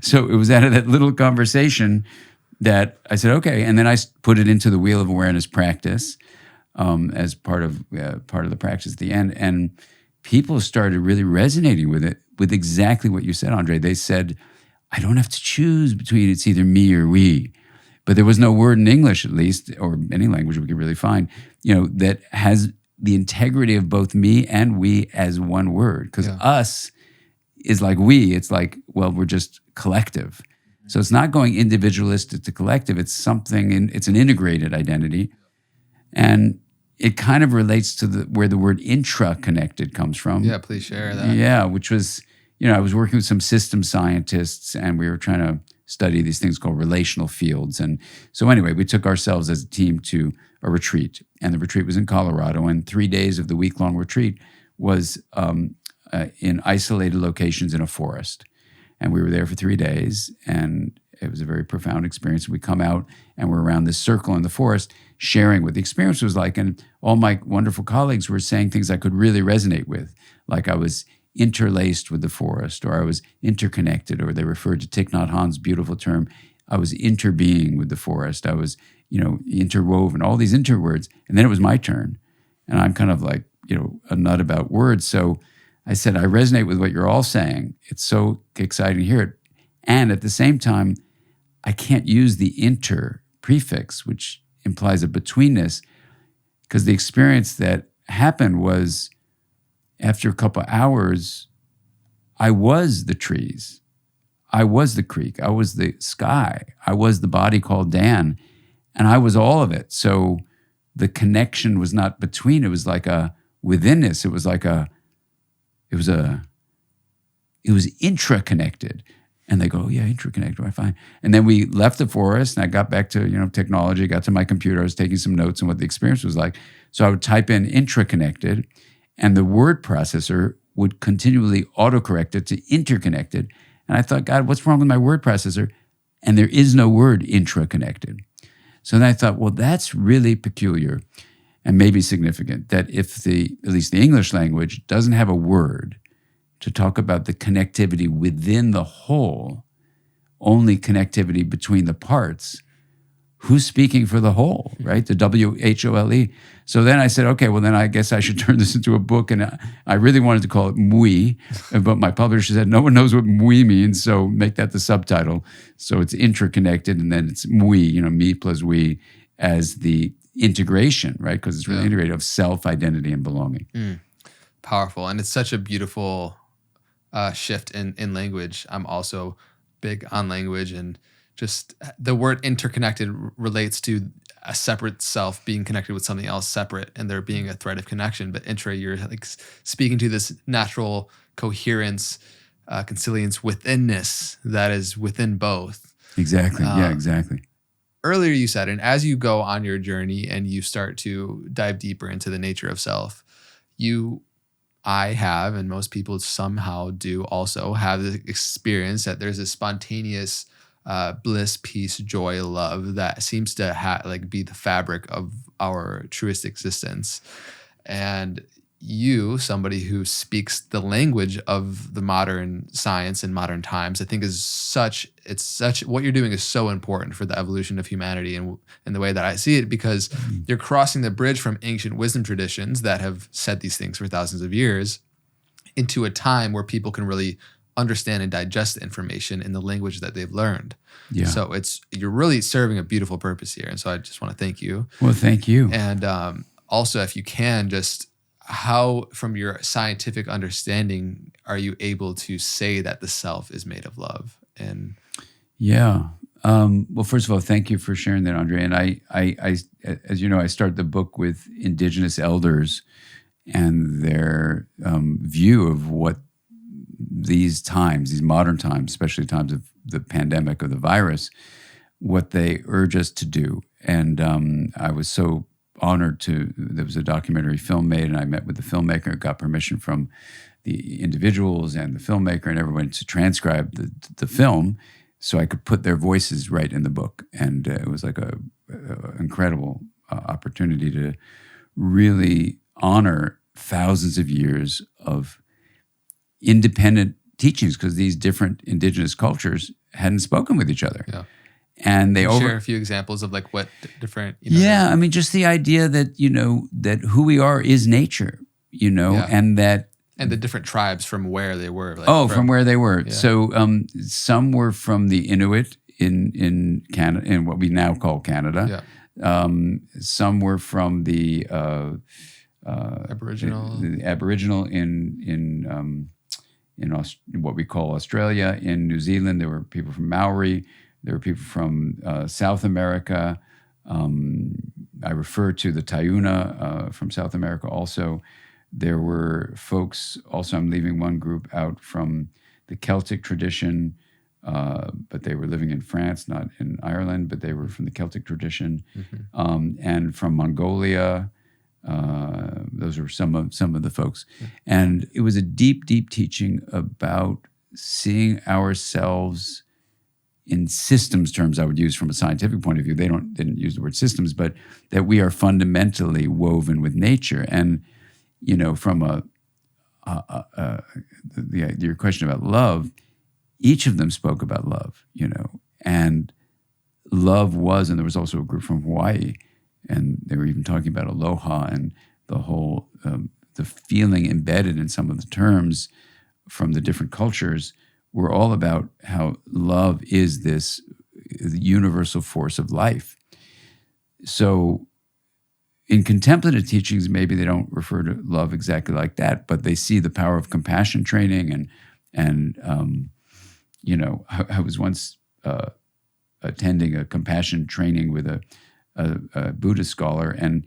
So it was out of that little conversation that I said, okay. And then I put it into the Wheel of Awareness practice as part of the practice at the end. And people started really resonating with it, with exactly what you said, Andre. They said, I don't have to choose between it's either me or we. But there was no word in English, at least, or any language we could really find, that has the integrity of both me and we as one word. Because us is like we. It's like, well, we're just collective. So it's not going individualistic to collective. It's something, it's an integrated identity. And it kind of relates to where the word intraconnected comes from. Yeah, please share that. Yeah, which was, I was working with some system scientists, and we were trying to study these things called relational fields. And so anyway, we took ourselves as a team to a retreat. And the retreat was in Colorado. And 3 days of the week-long retreat was in isolated locations in a forest. And we were there for 3 days, and it was a very profound experience. We come out, and we're around this circle in the forest, sharing what the experience was like. And all my wonderful colleagues were saying things I could really resonate with, like I was interlaced with the forest, or I was interconnected, or they referred to Thich Nhat Hanh's beautiful term, I was interbeing with the forest. I was, interwoven, all these interwords. And then it was my turn. And I'm kind of like, a nut about words. So I said, I resonate with what you're all saying. It's so exciting to hear it. And at the same time, I can't use the inter prefix, which implies a betweenness, because the experience that happened was after a couple of hours, I was the trees. I was the creek. I was the sky. I was the body called Dan. And I was all of it. So the connection was not between. It was like a withinness. It was intraconnected. And they go, oh, yeah, interconnected, right, fine. And then we left the forest, and I got back to, technology, got to my computer. I was taking some notes on what the experience was like. So I would type in intraconnected, and the word processor would continually autocorrect it to interconnected. And I thought, God, what's wrong with my word processor? And there is no word intraconnected. So then I thought, well, that's really peculiar and maybe significant, that if at least the English language doesn't have a word to talk about the connectivity within the whole, only connectivity between the parts, who's speaking for the whole, right? The WHOLE. So then I said, okay, well, then I guess I should turn this into a book. And I really wanted to call it Mui, but my publisher said, no one knows what Mui means, so make that the subtitle. So it's interconnected, and then it's Mui, me plus we, as the integration, right? Because it's really integrated of self, identity, and belonging. Powerful. And it's such a beautiful shift in language. I'm also big on language, and just the word interconnected relates to a separate self being connected with something else separate, and there being a thread of connection. But intra, you're like speaking to this natural coherence, consilience withinness that is within both. Exactly. Yeah, exactly. Earlier you said, and as you go on your journey and you start to dive deeper into the nature of self, I have, and most people somehow do also have the experience that there's a spontaneous bliss, peace, joy, love that seems to be the fabric of our truest existence. And you, somebody who speaks the language of the modern science and modern times, I think what you're doing is so important for the evolution of humanity and the way that I see it, because you're crossing the bridge from ancient wisdom traditions that have said these things for thousands of years into a time where people can really understand and digest the information in the language that they've learned. Yeah. So you're really serving a beautiful purpose here. And so I just want to thank you. Well, thank you. And also, if you can, just how, from your scientific understanding, are you able to say that the self is made of love? And well, first of all, thank you for sharing that, Andre. And I as you know, I start the book with indigenous elders and their view of what these modern times, especially times of the pandemic of the virus, what they urge us to do. And I was so honored there was a documentary film made, and I met with the filmmaker, got permission from the individuals and the filmmaker and everyone to transcribe the film so I could put their voices right in the book. And it was like a incredible opportunity to really honor thousands of years of independent teachings, because these different indigenous cultures hadn't spoken with each other. Yeah. And they share a few examples of like what different. I mean, just the idea that, that who we are is nature, and that. And the different tribes from where they were. From where they were. Yeah. So some were from the Inuit in Canada, in what we now call Canada. Yeah. Some were from the Aboriginal. The Aboriginal in what we call Australia. In New Zealand, there were people from Maori. There were people from South America. I refer to the Taíno from South America also. There were folks, also I'm leaving one group out, from the Celtic tradition, but they were living in France, not in Ireland, but they were from the Celtic tradition. Mm-hmm. And from Mongolia. Those were some of the folks. Mm-hmm. And it was a deep, deep teaching about seeing ourselves in systems terms. I would use from a scientific point of view. They didn't use the word systems, but that we are fundamentally woven with nature. And from your question about love, each of them spoke about love. And love was, and there was also a group from Hawaii, and they were even talking about aloha and the whole the feeling embedded in some of the terms from the different cultures were all about how love is this universal force of life. So in contemplative teachings, maybe they don't refer to love exactly like that, but they see the power of compassion training. And I was once attending a compassion training with a Buddhist scholar, and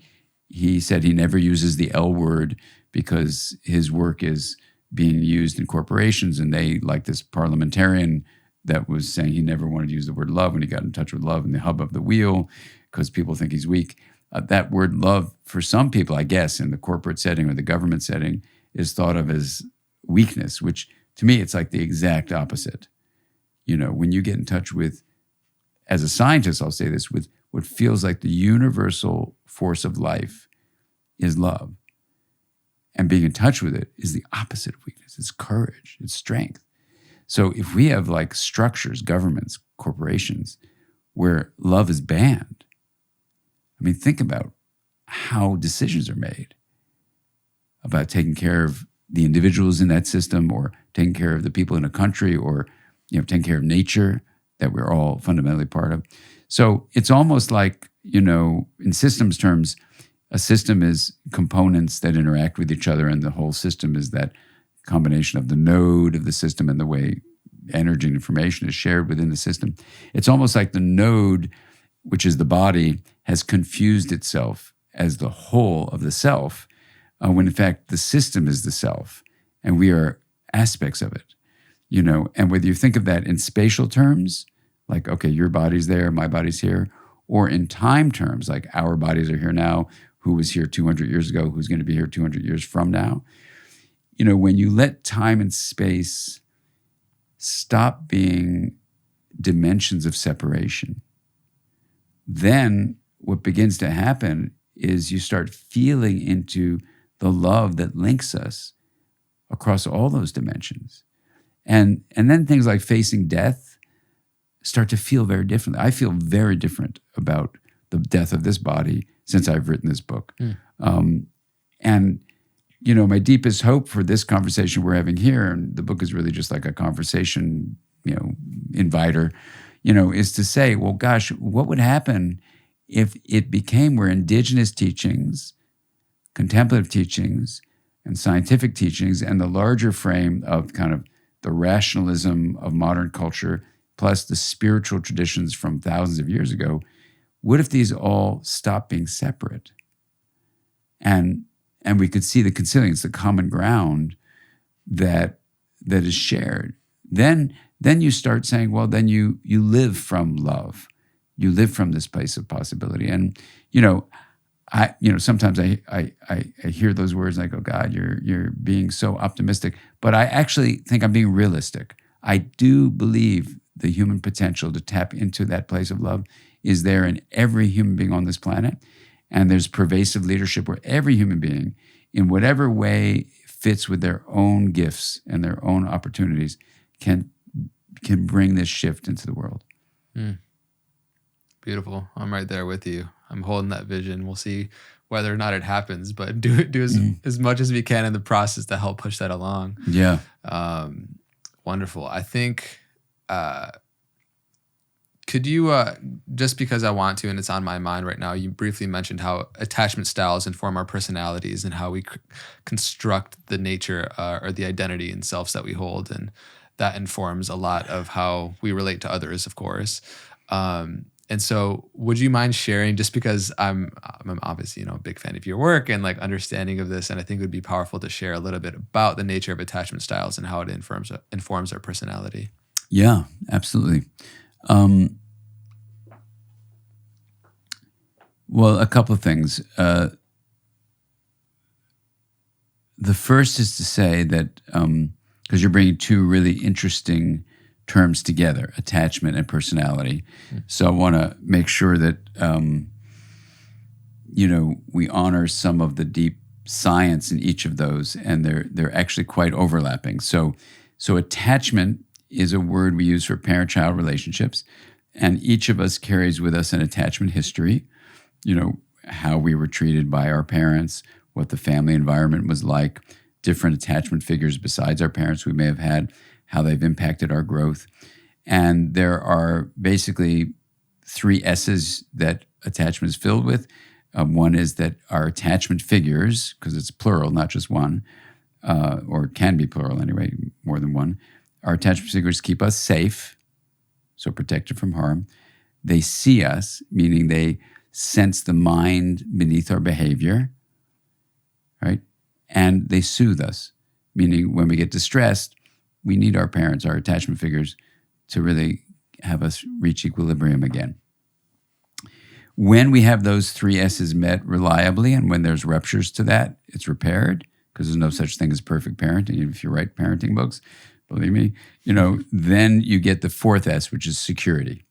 he said he never uses the L word because his work is being used in corporations, and they, like this parliamentarian that was saying he never wanted to use the word love when he got in touch with love and the hub of the wheel because people think he's weak. That word love, for some people, I guess, in the corporate setting or the government setting, is thought of as weakness, which to me, it's like the exact opposite. When you get in touch with, as a scientist, I'll say this, with what feels like the universal force of life is love. And being in touch with it is the opposite of weakness. It's courage, it's strength. So if we have like structures, governments, corporations, where love is banned, I mean, think about how decisions are made about taking care of the individuals in that system, or taking care of the people in a country, or taking care of nature that we're all fundamentally part of. So it's almost like, in systems terms, a system is components that interact with each other, and the whole system is that combination of the node of the system and the way energy and information is shared within the system. It's almost like the node, which is the body, has confused itself as the whole of the self, when in fact the system is the self, and we are aspects of it. And whether you think of that in spatial terms, like, okay, your body's there, my body's here, or in time terms, like our bodies are here now, who was here 200 years ago, who's going to be here 200 years from now. When you let time and space stop being dimensions of separation, then what begins to happen is you start feeling into the love that links us across all those dimensions. And then things like facing death start to feel very different. I feel very different about the death of this body since I've written this book. And, my deepest hope for this conversation we're having here, and the book is really just like a conversation, inviter, is to say, well, gosh, what would happen if it became where indigenous teachings, contemplative teachings, and scientific teachings, and the larger frame of kind of the rationalism of modern culture, plus the spiritual traditions from thousands of years ago, what if these all stopped being separate? And we could see the consilience, the common ground that is shared. Then you start saying, well, then you live from love. You live from this place of possibility. And, sometimes I hear those words and I go, God, you're being so optimistic. But I actually think I'm being realistic. I do believe the human potential to tap into that place of love is there in every human being on this planet. And there's pervasive leadership where every human being, in whatever way fits with their own gifts and their own opportunities, can bring this shift into the world. Beautiful. I'm right there with you. I'm holding that vision. We'll see whether or not it happens, but do as much as we can in the process to help push that along. Yeah. Wonderful. I think, could you, just because I want to, and it's on my mind right now, you briefly mentioned how attachment styles inform our personalities and how we construct the nature or the identity and selves that we hold. And that informs a lot of how we relate to others, of course. And so would you mind sharing, just because I'm obviously, a big fan of your work and like understanding of this, and I think it would be powerful to share a little bit about the nature of attachment styles and how it informs our personality. Yeah, absolutely. Well, a couple of things. The first is to say that, because you're bringing two really interesting terms together, attachment and personality. So I want to make sure that, we honor some of the deep science in each of those, and they're actually quite overlapping. So attachment is a word we use for parent-child relationships, and each of us carries with us an attachment history. How we were treated by our parents, what the family environment was like, different attachment figures besides our parents we may have had, how they've impacted our growth. And there are basically 3 S's that attachment is filled with. One is that our attachment figures, because it's plural, not just one, or it can be plural anyway, more than one. Our attachment figures keep us safe, so protected from harm. They see us, meaning they sense the mind beneath our behavior, right? And they soothe us, meaning when we get distressed, we need our parents, our attachment figures, to really have us reach equilibrium again. When we have those 3 S's met reliably, and when there's ruptures to that, it's repaired, because there's no such thing as perfect parenting. If you write parenting books, believe me, then you get the 4th S, which is security.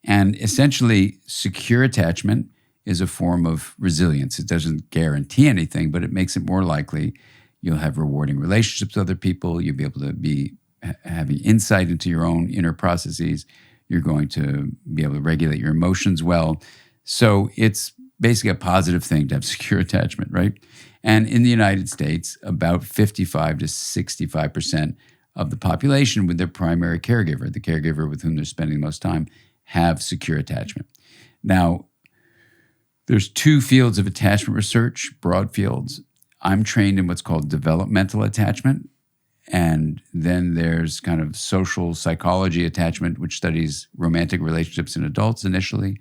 And essentially, secure attachment is a form of resilience. It doesn't guarantee anything, but it makes it more likely you'll have rewarding relationships with other people. You'll be able to be having insight into your own inner processes. You're going to be able to regulate your emotions well. So it's basically a positive thing to have secure attachment, right? And in the United States, about 55 to 65% of the population with their primary caregiver, the caregiver with whom they're spending the most time, have secure attachment. Now, there's 2 fields of attachment research, broad fields. I'm trained in what's called developmental attachment. And then there's kind of social psychology attachment, which studies romantic relationships in adults initially.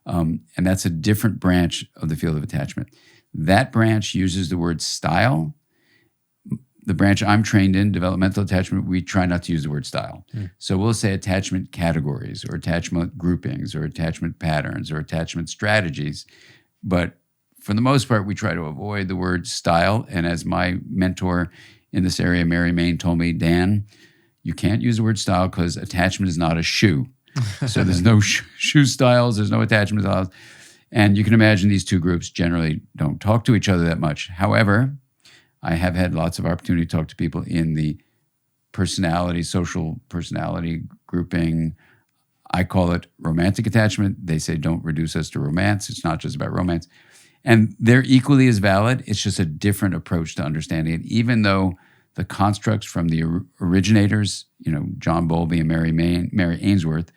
And that's a different branch of the field of attachment. That branch uses the word style. The branch I'm trained in, developmental attachment, we try not to use the word style. So we'll say attachment categories or attachment groupings or attachment patterns or attachment strategies. But for the most part, we try to avoid the word style. And as my mentor in this area, Mary Main, told me, Dan, you can't use the word style because attachment is not a shoe. So there's no shoe styles, there's no attachment styles. And you can imagine these 2 groups generally don't talk to each other that much. However, I have had lots of opportunity to talk to people in the social personality grouping. I call it romantic attachment. They say don't reduce us to romance. It's not just about romance. And they're equally as valid. It's just a different approach to understanding it, even though the constructs from the originators, John Bowlby and Mary Ainsworth,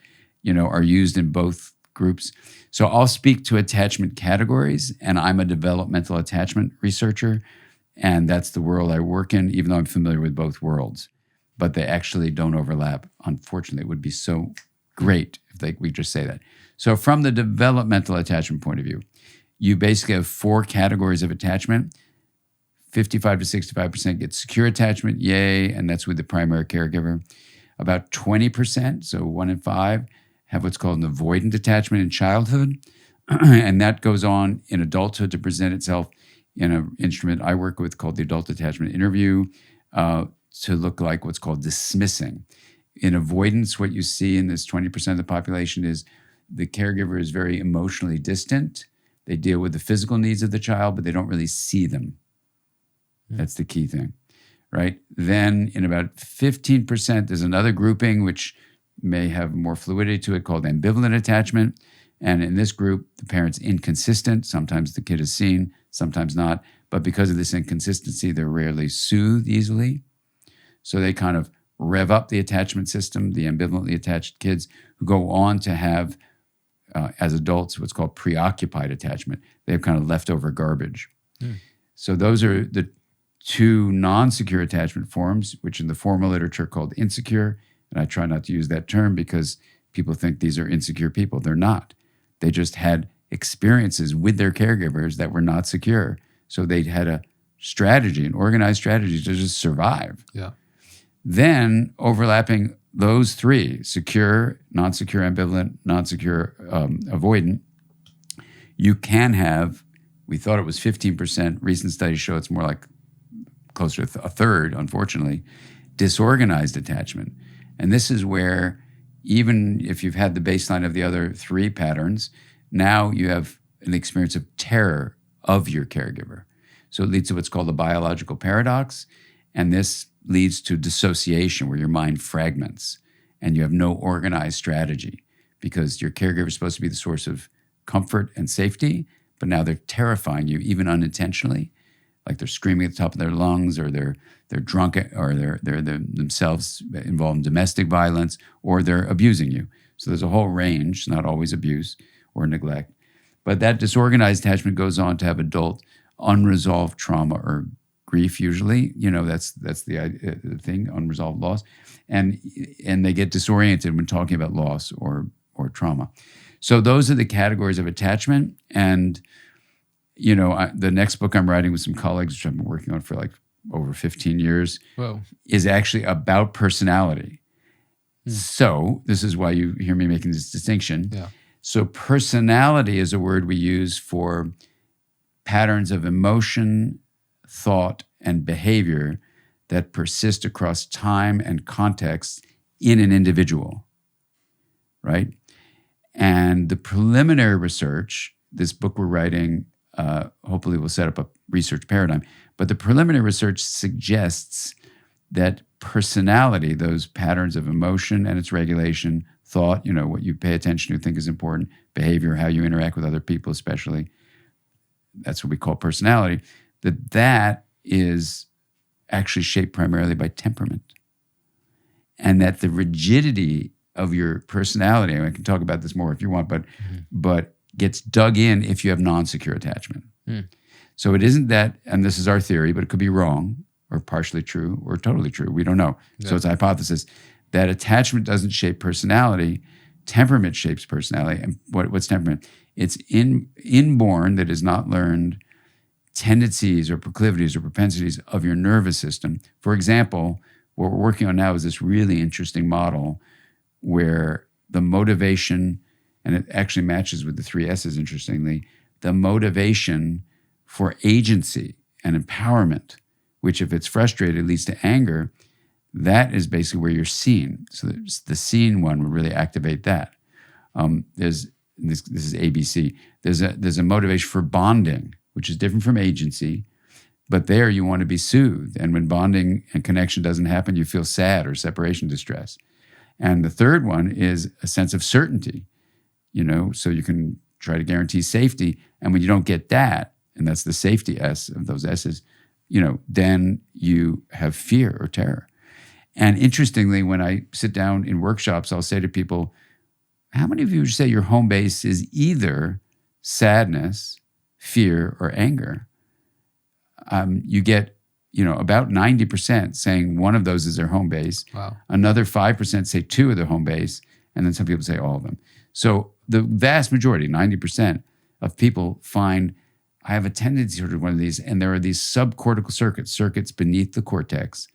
are used in both groups. So I'll speak to attachment categories, and I'm a developmental attachment researcher. And that's the world I work in, even though I'm familiar with both worlds. But they actually don't overlap. Unfortunately, it would be so great if we just say that. So from the developmental attachment point of view, you basically have 4 categories of attachment. 55 to 65% get secure attachment, yay, and that's with the primary caregiver. About 20%, so 1 in 5, have what's called an avoidant attachment in childhood. And that goes on in adulthood to present itself in an instrument I work with called the Adult Attachment Interview, to look like what's called dismissing. In avoidance, what you see in this 20% of the population is the caregiver is very emotionally distant. They deal with the physical needs of the child, but they don't really see them. That's the key thing, right? Then in about 15%, there's another grouping which may have more fluidity to it called ambivalent attachment. And in this group, the parent's inconsistent. Sometimes the kid is seen, sometimes not. But because of this inconsistency, they're rarely soothed easily. So they kind of rev up the attachment system, the ambivalently attached kids who go on to have, as adults, what's called preoccupied attachment. They have kind of leftover garbage. So those are the 2 non-secure attachment forms, which in the formal literature are called insecure. And I try not to use that term because people think these are insecure people. They're not. They just had experiences with their caregivers that were not secure. So they had a strategy, an organized strategy to just survive. Yeah. Then overlapping those 3, secure, non-secure, ambivalent, non-secure, avoidant, you can have, we thought it was 15%. Recent studies show it's more like closer to a third, unfortunately, disorganized attachment. And this is where even if you've had the baseline of the other 3 patterns, now you have an experience of terror of your caregiver. So it leads to what's called a biological paradox. And this leads to dissociation, where your mind fragments and you have no organized strategy because your caregiver is supposed to be the source of comfort and safety, but now they're terrifying you, even unintentionally. like they're screaming at the top of their lungs, or they're drunk, or they're themselves involved in domestic violence, or they're abusing you. So there's a whole range, not always abuse or neglect. But that disorganized attachment goes on to have adult unresolved trauma or grief. Usually, that's the thing, unresolved loss, and they get disoriented when talking about loss or trauma. So those are the categories of attachment. And the next book I'm writing with some colleagues, which I've been working on for like over 15 years, Whoa. is actually about personality. So this is why you hear me making this distinction. Yeah. So personality is a word we use for patterns of emotion, thought, and behavior that persist across time and context in an individual, right? And the preliminary research, this book we're writing, hopefully will set up a research paradigm, but the preliminary research suggests that personality, those patterns of emotion and its regulation, thought, what you pay attention to, think is important, behavior, how you interact with other people especially, that's what we call personality, that is actually shaped primarily by temperament. And that the rigidity of your personality, and I can talk about this more if you want, but gets dug in if you have non-secure attachment. So it isn't that, and this is our theory, but it could be wrong or partially true or totally true. We don't know. Yeah. So it's a hypothesis that attachment doesn't shape personality. Temperament shapes personality. And what's temperament? It's inborn, that is not learned, tendencies or proclivities or propensities of your nervous system. For example, what we're working on now is this really interesting model where the motivation, and it actually matches with the 3 S's, interestingly, the motivation for agency and empowerment, which if it's frustrated leads to anger, that is basically where you're seen. So the seen one would really activate that. This is ABC. There's a motivation for bonding, which is different from agency, but there you want to be soothed. And when bonding and connection doesn't happen, you feel sad or separation distress. And the third one is a sense of certainty, so you can try to guarantee safety. And when you don't get that, and that's the safety S of those S's, then you have fear or terror. And interestingly, when I sit down in workshops, I'll say to people, how many of you would say your home base is either sadness, fear, or anger? You get, about 90% saying one of those is their home base. Wow. Another 5% say 2 of their home base. And then some people say all of them. So the vast majority, 90% of people find, I have a tendency toward one of these, and there are these subcortical circuits beneath the cortex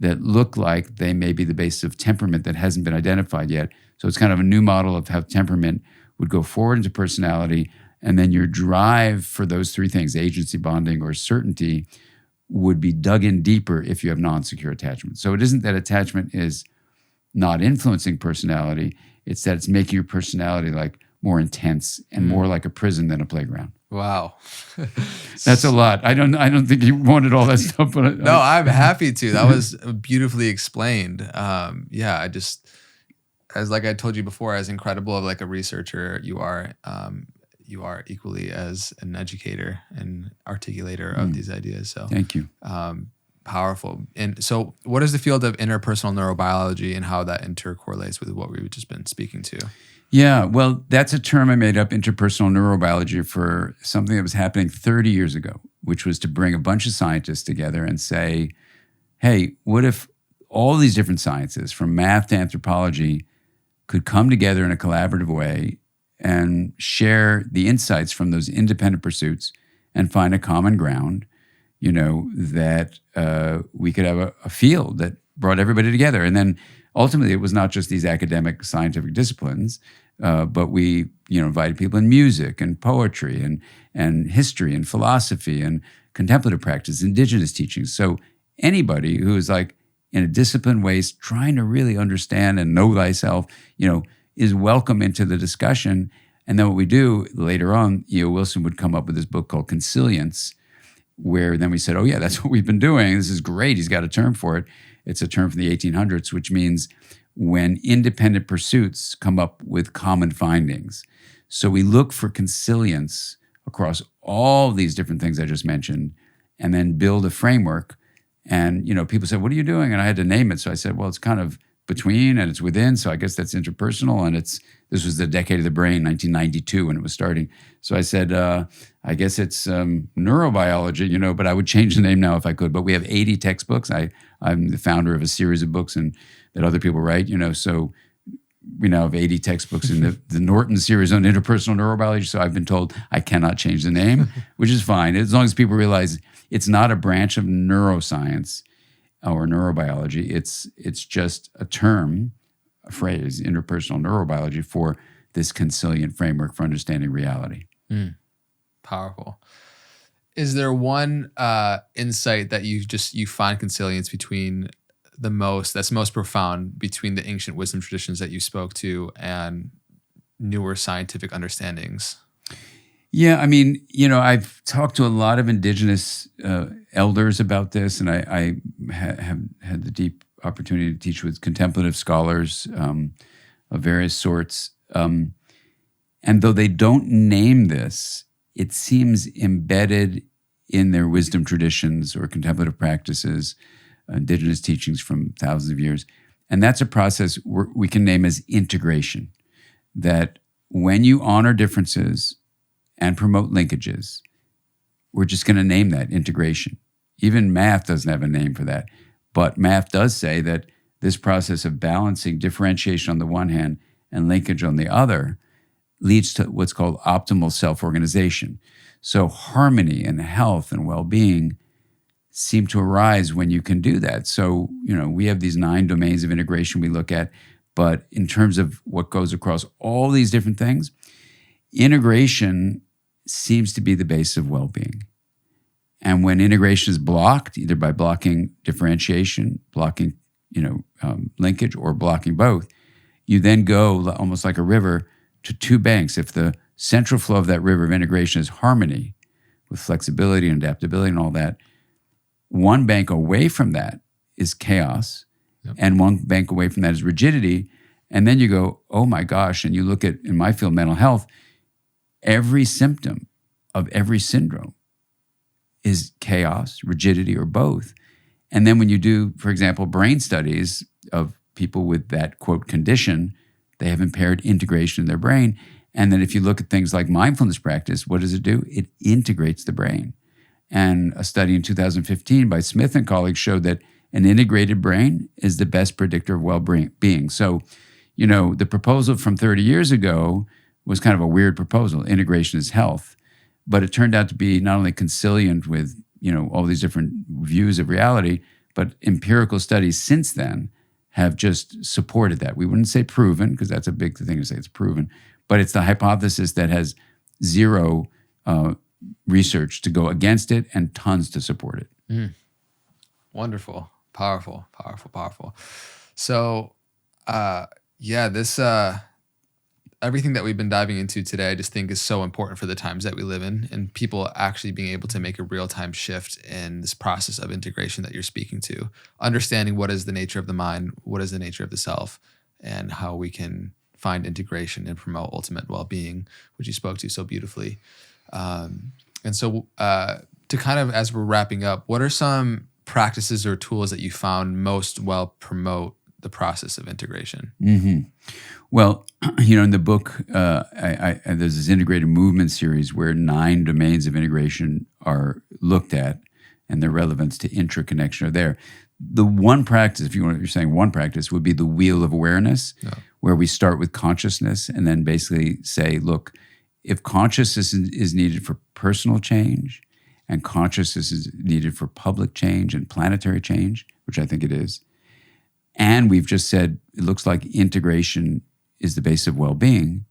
that look like they may be the basis of temperament that hasn't been identified yet. So it's kind of a new model of how temperament would go forward into personality, and then your drive for those 3 things, agency, bonding, or certainty, would be dug in deeper if you have non-secure attachment. So it isn't that attachment is not influencing personality, it's that it's making your personality like more intense and more like a prison than a playground. Wow. That's a lot. I don't think you wanted all that stuff. But no, I'm happy to. That was beautifully explained. I just, as like I told you before, as incredible of like a researcher you are equally as an educator and articulator of these ideas. So thank you. Powerful. And so what is the field of interpersonal neurobiology and how that intercorrelates with what we've just been speaking to? Yeah, well, that's a term I made up, interpersonal neurobiology, for something that was happening 30 years ago, which was to bring a bunch of scientists together and say, hey, what if all these different sciences, from math to anthropology, could come together in a collaborative way and share the insights from those independent pursuits and find a common ground, that we could have a field that brought everybody together. And then ultimately, it was not just these academic scientific disciplines, but we, invited people in music and poetry and history and philosophy and contemplative practice, indigenous teachings. So anybody who is like in a disciplined way, trying to really understand and know thyself, is welcome into the discussion. And then what we do later on, E.O. Wilson would come up with this book called Consilience, where then we said, oh yeah, that's what we've been doing. This is great. He's got a term for it. It's a term from the 1800s, which means when independent pursuits come up with common findings. So we look for consilience across all these different things I just mentioned, and then build a framework. And, people said, what are you doing? And I had to name it. So I said, well, it's kind of between and it's within. So I guess that's interpersonal. And this was the decade of the brain, 1992, when it was starting. So I said, I guess it's neurobiology, but I would change the name now if I could. But we have 80 textbooks. I'm the founder of a series of books that other people write, so we now have 80 textbooks in the Norton series on interpersonal neurobiology. So I've been told I cannot change the name, which is fine. As long as people realize it's not a branch of neuroscience or neurobiology. It's just a term, a phrase, interpersonal neurobiology, for this consilient framework for understanding reality. Powerful. Is there one insight that you find consilience between that's most profound between the ancient wisdom traditions that you spoke to and newer scientific understandings? Yeah, I've talked to a lot of indigenous elders about this, and I have had the deep opportunity to teach with contemplative scholars of various sorts. And though they don't name this, it seems embedded in their wisdom traditions or contemplative practices, indigenous teachings from thousands of years. And that's a process we can name as integration, that when you honor differences and promote linkages, we're just going to name that integration. Even math doesn't have a name for that. But math does say that this process of balancing differentiation on the one hand and linkage on the other leads to what's called optimal self-organization. So harmony and health and well-being seem to arise when you can do that. So, we have these 9 domains of integration we look at, but in terms of what goes across all these different things, integration seems to be the base of well-being. And when integration is blocked, either by blocking differentiation, blocking, linkage, or blocking both, you then go almost like a river to 2 banks. If the central flow of that river of integration is harmony with flexibility and adaptability and all that, one bank away from that is chaos, yep, and one bank away from that is rigidity. And then you go, oh my gosh, and you look at, in my field, mental health, every symptom of every syndrome is chaos, rigidity, or both. And then when you do, for example, brain studies of people with that, quote, condition, they have impaired integration in their brain. And then if you look at things like mindfulness practice, what does it do? It integrates the brain. And a study in 2015 by Smith and colleagues showed that an integrated brain is the best predictor of well-being. So, the proposal from 30 years ago was kind of a weird proposal. Integration is health. But it turned out to be not only consilient with, all these different views of reality, but empirical studies since then have just supported that. We wouldn't say proven, because that's a big thing to say it's proven, but it's the hypothesis that has zero research to go against it and tons to support it. Wonderful. Powerful. So, this everything that we've been diving into today, I just think is so important for the times that we live in, and people actually being able to make a real-time shift in this process of integration that you're speaking to, understanding what is the nature of the mind, what is the nature of the self, and how we can find integration and promote ultimate well-being, which you spoke to so beautifully. And so to kind of, as we're wrapping up, what are some practices or tools that you found most well promote the process of integration? Mm-hmm. Well, in the book, there's this integrated movement series where 9 domains of integration are looked at, and their relevance to intraconnection are there. The one practice, if you're saying one practice, would be the wheel of awareness, where we start with consciousness and then basically say, look, if consciousness is needed for personal change and consciousness is needed for public change and planetary change, which I think it is, and we've just said it looks like integration is the base of well-being,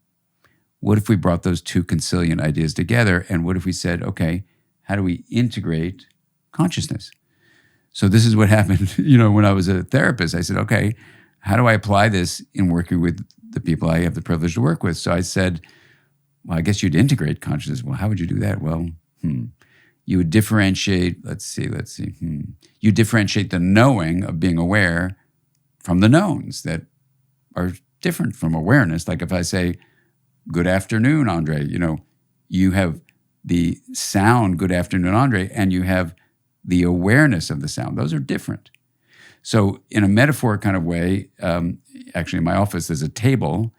what if we brought those 2 consilient ideas together? And what if we said, okay, how do we integrate consciousness? So this is what happened, when I was a therapist. I said, okay, how do I apply this in working with the people I have the privilege to work with? So I said, well, I guess you'd integrate consciousness. Well, how would you do that? Well, you would differentiate, let's see. You differentiate the knowing of being aware from the knowns that are different from awareness. Like if I say, good afternoon, Andre, you have the sound, good afternoon, Andre, and you have the awareness of the sound. Those are different. So in a metaphor kind of way, actually in my office, there's a table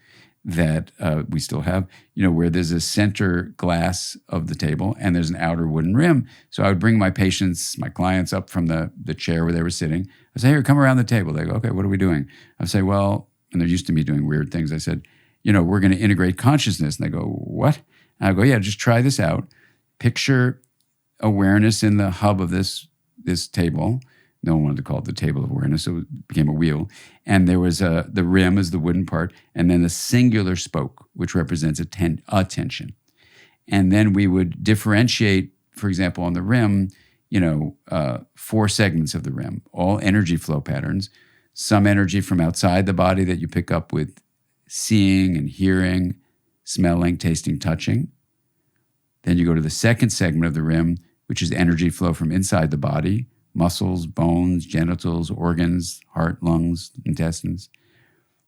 that we still have, where there's a center glass of the table and there's an outer wooden rim. So I would bring my patients, my clients up from the chair where they were sitting. I say, here, come around the table. They go, okay, what are we doing? I say, well, and they're used to me doing weird things. I said, we're going to integrate consciousness. And they go, what? And I go, yeah, just try this out. Picture awareness in the hub of this table. No one wanted to call it the table of awareness, so it became a wheel. And there was the rim is the wooden part, and then the singular spoke, which represents attention. And then we would differentiate, for example, on the rim, 4 segments of the rim, all energy flow patterns. Some energy from outside the body that you pick up with seeing and hearing, smelling, tasting, touching. Then you go to the second segment of the rim, which is energy flow from inside the body, muscles, bones, genitals, organs, heart, lungs, intestines.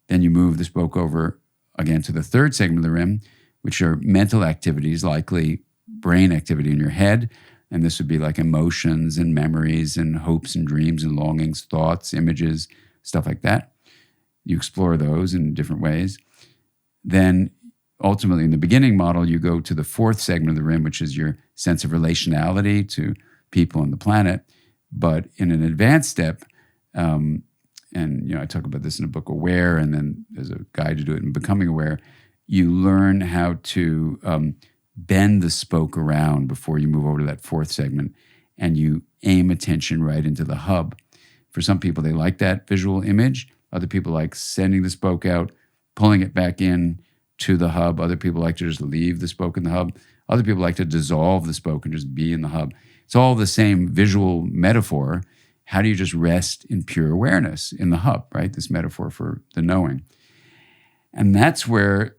Then you move the spoke over again to the third segment of the rim, which are mental activities, likely brain activity in your head. And this would be like emotions and memories and hopes and dreams and longings, thoughts, images, stuff like that. You explore those in different ways. Then ultimately in the beginning model, you go to the fourth segment of the rim, which is your sense of relationality to people on the planet. But in an advanced step, and I talk about this in a book, Aware, and then there's a guide to do it in Becoming Aware, you learn how to bend the spoke around before you move over to that fourth segment, and you aim attention right into the hub. For some people, they like that visual image. Other people like sending the spoke out, pulling it back in to the hub. Other people like to just leave the spoke in the hub. Other people like to dissolve the spoke and just be in the hub. It's all the same visual metaphor. How do you just rest in pure awareness in the hub, right? This metaphor for the knowing. And that's where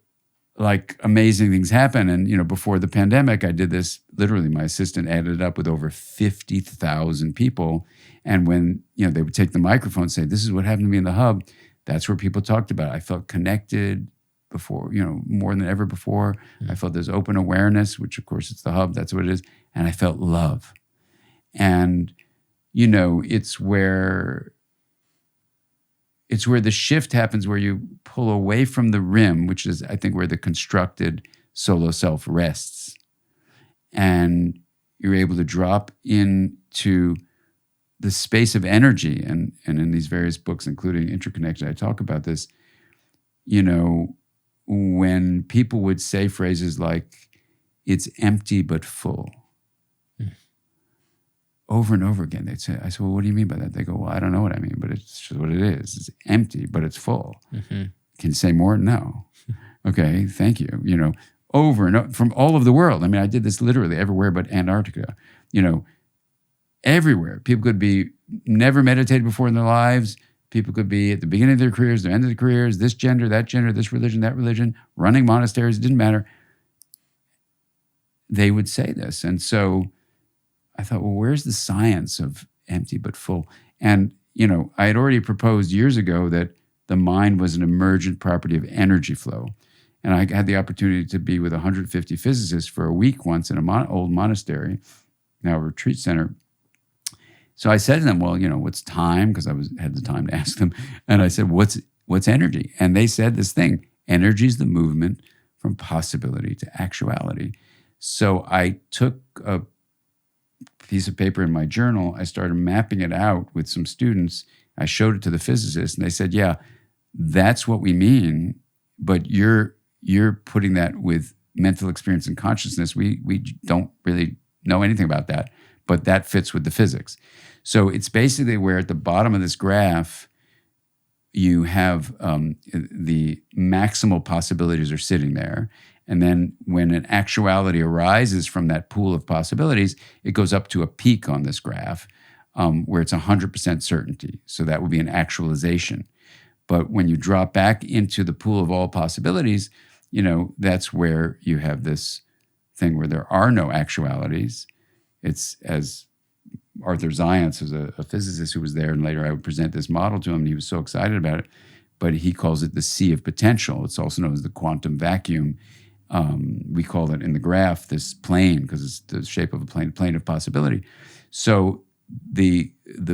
amazing things happen. And, before the pandemic, I did this, literally my assistant added it up with over 50,000 people. And when, they would take the microphone and say, this is what happened to me in the hub, that's where people talked about it. I felt connected before, more than ever before. I felt this open awareness, which of course it's the hub, that's what it is. And I felt love. And, it's where the shift happens, where you pull away from the rim, which is, I think, where the constructed solo self rests. And you're able to drop into the space of energy. And in these various books, including Intraconnected, I talk about this, when people would say phrases like, it's empty but full. Over and over again, they'd say, I said, well, what do you mean by that? They go, well, I don't know what I mean, but it's just what it is. It's empty, but it's full. Mm-hmm. Can you say more? No. Okay, thank you. Over and over, from all over the world. I mean, I did this literally everywhere but Antarctica. Everywhere. People could be never meditated before in their lives. People could be at the beginning of their careers, the end of their careers, this gender, this religion, that religion, running monasteries, it didn't matter. They would say this. And so I thought, well, where's the science of empty but full? And, I had already proposed years ago that the mind was an emergent property of energy flow. And I had the opportunity to be with 150 physicists for a week once in an old monastery, now a retreat center. So I said to them, well, what's time? Because I had the time to ask them. And I said, what's energy? And they said this thing, energy is the movement from possibility to actuality. So I took a piece of paper in my journal. I started mapping it out with some students. I showed it to the physicists, and they said, yeah, that's what we mean, but you're putting that with mental experience and consciousness. We don't really know anything about that, but that fits with the physics. So it's basically where at the bottom of this graph, you have the maximal possibilities are sitting there. And then when an actuality arises from that pool of possibilities, it goes up to a peak on this graph where it's 100% certainty. So that would be an actualization. But when you drop back into the pool of all possibilities, that's where you have this thing where there are no actualities. It's, as Arthur Zients, who's a physicist who was there, and later I would present this model to him, and he was so excited about it, but he calls it the sea of potential. It's also known as the quantum vacuum. We call it in the graph this plane, because it's the shape of a plane of possibility. So the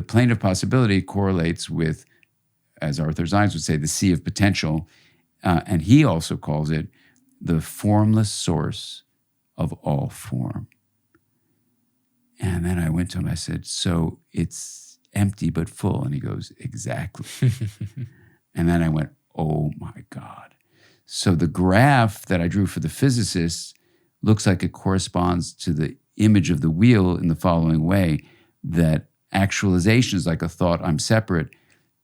plane of possibility correlates with, as Arthur Zines would say, the sea of potential. And he also calls it the formless source of all form. And then I went to him, I said, so it's empty but full? And he goes, exactly. And then I went, oh my God. So the graph that I drew for the physicists looks like it corresponds to the image of the wheel in the following way, that actualization is like a thought, I'm separate,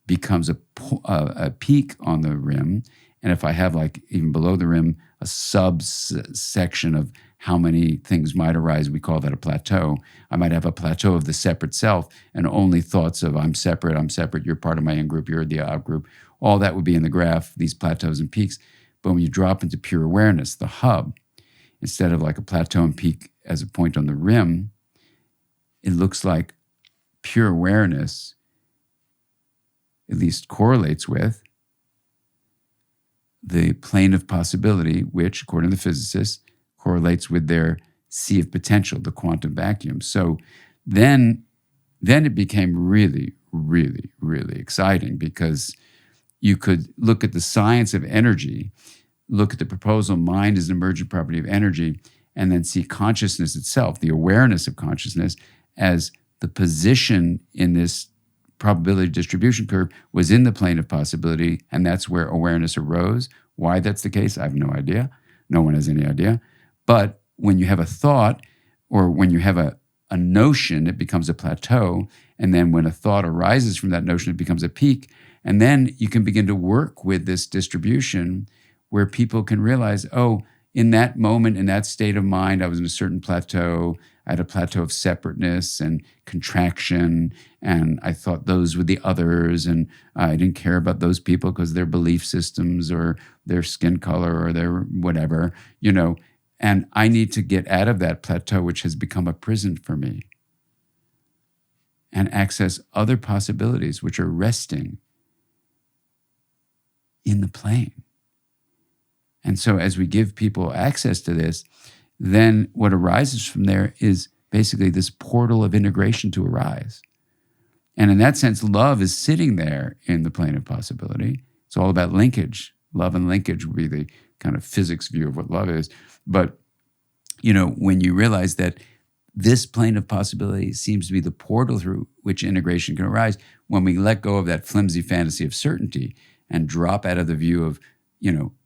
becomes a peak on the rim. And if I have, like, even below the rim, a subsection of how many things might arise, we call that a plateau. I might have a plateau of the separate self and only thoughts of I'm separate, you're part of my in-group, you're the out-group. All that would be in the graph, these plateaus and peaks. But when you drop into pure awareness, the hub, instead of like a plateau and peak as a point on the rim, it looks like pure awareness at least correlates with the plane of possibility, which, according to the physicists, correlates with their sea of potential, the quantum vacuum. So then it became really, really, really exciting, because you could look at the science of energy, look at the proposal, mind is an emergent property of energy, and then see consciousness itself, the awareness of consciousness, as the position in this probability distribution curve was in the plane of possibility, and that's where awareness arose. Why that's the case, I have no idea. No one has any idea. But when you have a thought, or when you have a notion, it becomes a plateau. And then when a thought arises from that notion, it becomes a peak. And then you can begin to work with this distribution where people can realize, oh, in that moment, in that state of mind, I was in a certain plateau. I had a plateau of separateness and contraction, and I thought those were the others, and I didn't care about those people because their belief systems or their skin color or their whatever, and I need to get out of that plateau, which has become a prison for me, and access other possibilities which are resting in the plane. And so as we give people access to this, then what arises from there is basically this portal of integration to arise. And in that sense, love is sitting there in the plane of possibility. It's all about linkage. Love and linkage would be the kind of physics view of what love is. But, when you realize that this plane of possibility seems to be the portal through which integration can arise, when we let go of that flimsy fantasy of certainty and drop out of the view of,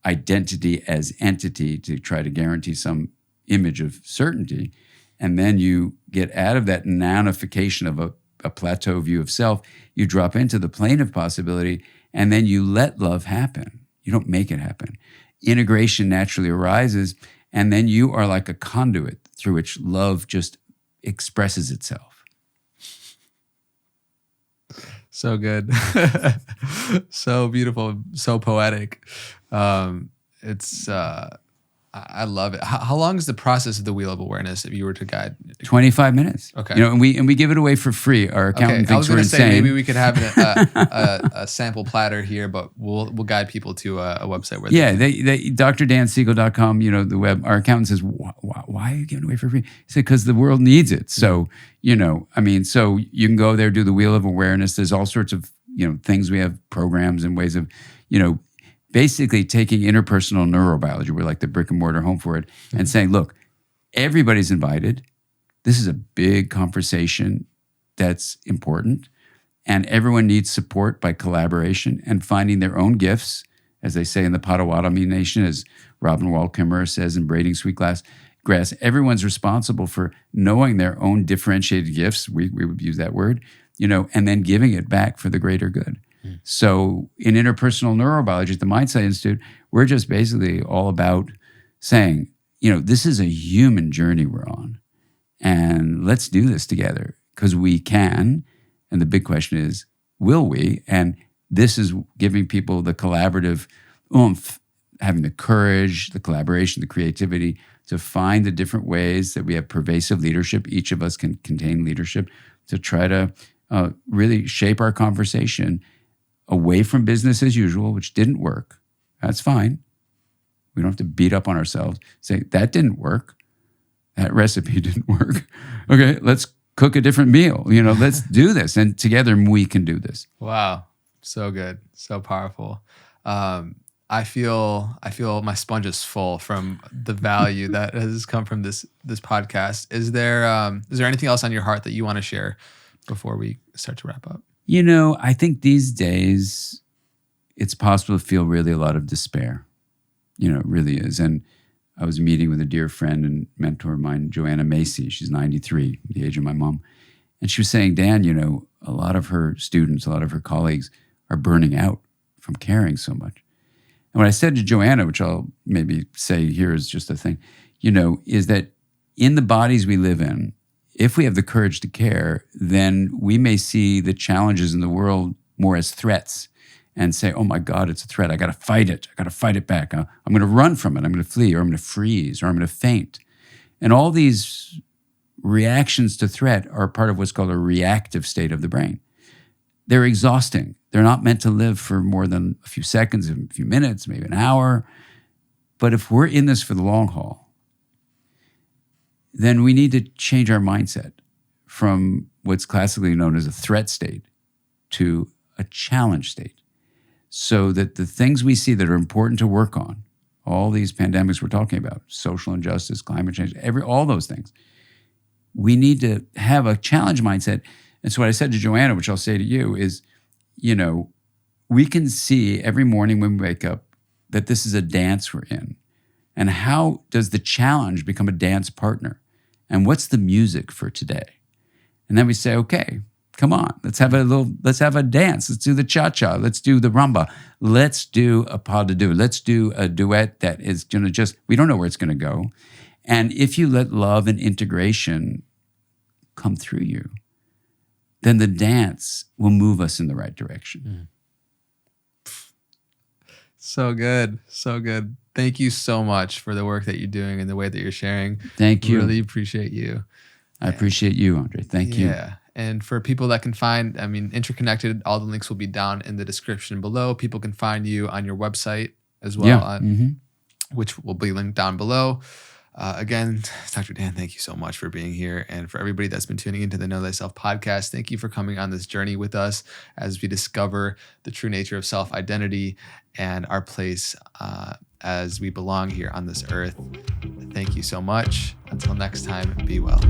identity as entity to try to guarantee some image of certainty, and then you get out of that nounification of a plateau view of self, you drop into the plane of possibility, and then you let love happen. You don't make it happen. Integration naturally arises, and then you are like a conduit through which love just expresses itself. So good. So beautiful, so poetic. I love it. How long is the process of the Wheel of Awareness if you were to guide? 25 minutes. Okay. And we give it away for free. Our accountant thinks we're insane. Maybe we could have a sample platter here, but we'll guide people to a website where drdansiegel.com, the web. Our accountant says, why are you giving it away for free? He said, because the world needs it. So, so you can go there, do the Wheel of Awareness. There's all sorts of, things. We have programs and ways of, basically taking interpersonal neurobiology, we're like the brick and mortar home for it, and saying, look, everybody's invited. This is a big conversation that's important, and everyone needs support by collaboration and finding their own gifts, as they say in the Potawatomi Nation, as Robin Wall Kimmerer says in Braiding Sweetgrass. Everyone's responsible for knowing their own differentiated gifts, we would use that word, and then giving it back for the greater good. So in Interpersonal Neurobiology at the Mindsight Institute, we're just basically all about saying, this is a human journey we're on, and let's do this together because we can. And the big question is, will we? And this is giving people the collaborative oomph, having the courage, the collaboration, the creativity to find the different ways that we have pervasive leadership. Each of us can contain leadership to try to really shape our conversation away from business as usual, which didn't work. That's fine. We don't have to beat up on ourselves. Say, that didn't work. That recipe didn't work. Okay, let's cook a different meal. Let's do this. And together we can do this. Wow. So good. So powerful. I feel my sponge is full from the value that has come from this podcast. Is there anything else on your heart that you want to share before we start to wrap up? I think these days it's possible to feel really a lot of despair. It really is. And I was meeting with a dear friend and mentor of mine, Joanna Macy. She's 93, the age of my mom. And she was saying, Dan, a lot of her students, a lot of her colleagues are burning out from caring so much. And what I said to Joanna, which I'll maybe say here is just a thing, is that in the bodies we live in, if we have the courage to care, then we may see the challenges in the world more as threats and say, oh my God, it's a threat. I got to fight it. I got to fight it back. I'm going to run from it. I'm going to flee, or I'm going to freeze, or I'm going to faint. And all these reactions to threat are part of what's called a reactive state of the brain. They're exhausting. They're not meant to live for more than a few seconds, a few minutes, maybe an hour. But if we're in this for the long haul, then we need to change our mindset from what's classically known as a threat state to a challenge state, so that the things we see that are important to work on, all these pandemics we're talking about, social injustice, climate change, all those things, we need to have a challenge mindset. And so what I said to Joanna, which I'll say to you, is, we can see every morning when we wake up that this is a dance we're in. And how does the challenge become a dance partner? And what's the music for today? And then we say, okay, come on, let's have a dance. Let's do the cha-cha. Let's do the rumba. Let's do a pas de deux. Let's do a duet that is going to we don't know where it's going to go. And if you let love and integration come through you, then the dance will move us in the right direction. So good. So good. Thank you so much for the work that you're doing and the way that you're sharing. Thank you. Really appreciate you. I appreciate you, Andre. Thank you. Yeah. And for people that can find, Interconnected, all the links will be down in the description below. People can find you on your website as well, which will be linked down below. Again, Dr. Dan, thank you so much for being here. And for everybody that's been tuning into the Know Thyself podcast, thank you for coming on this journey with us as we discover the true nature of self-identity and our place as we belong here on this earth. Thank you so much. Until next time, be well.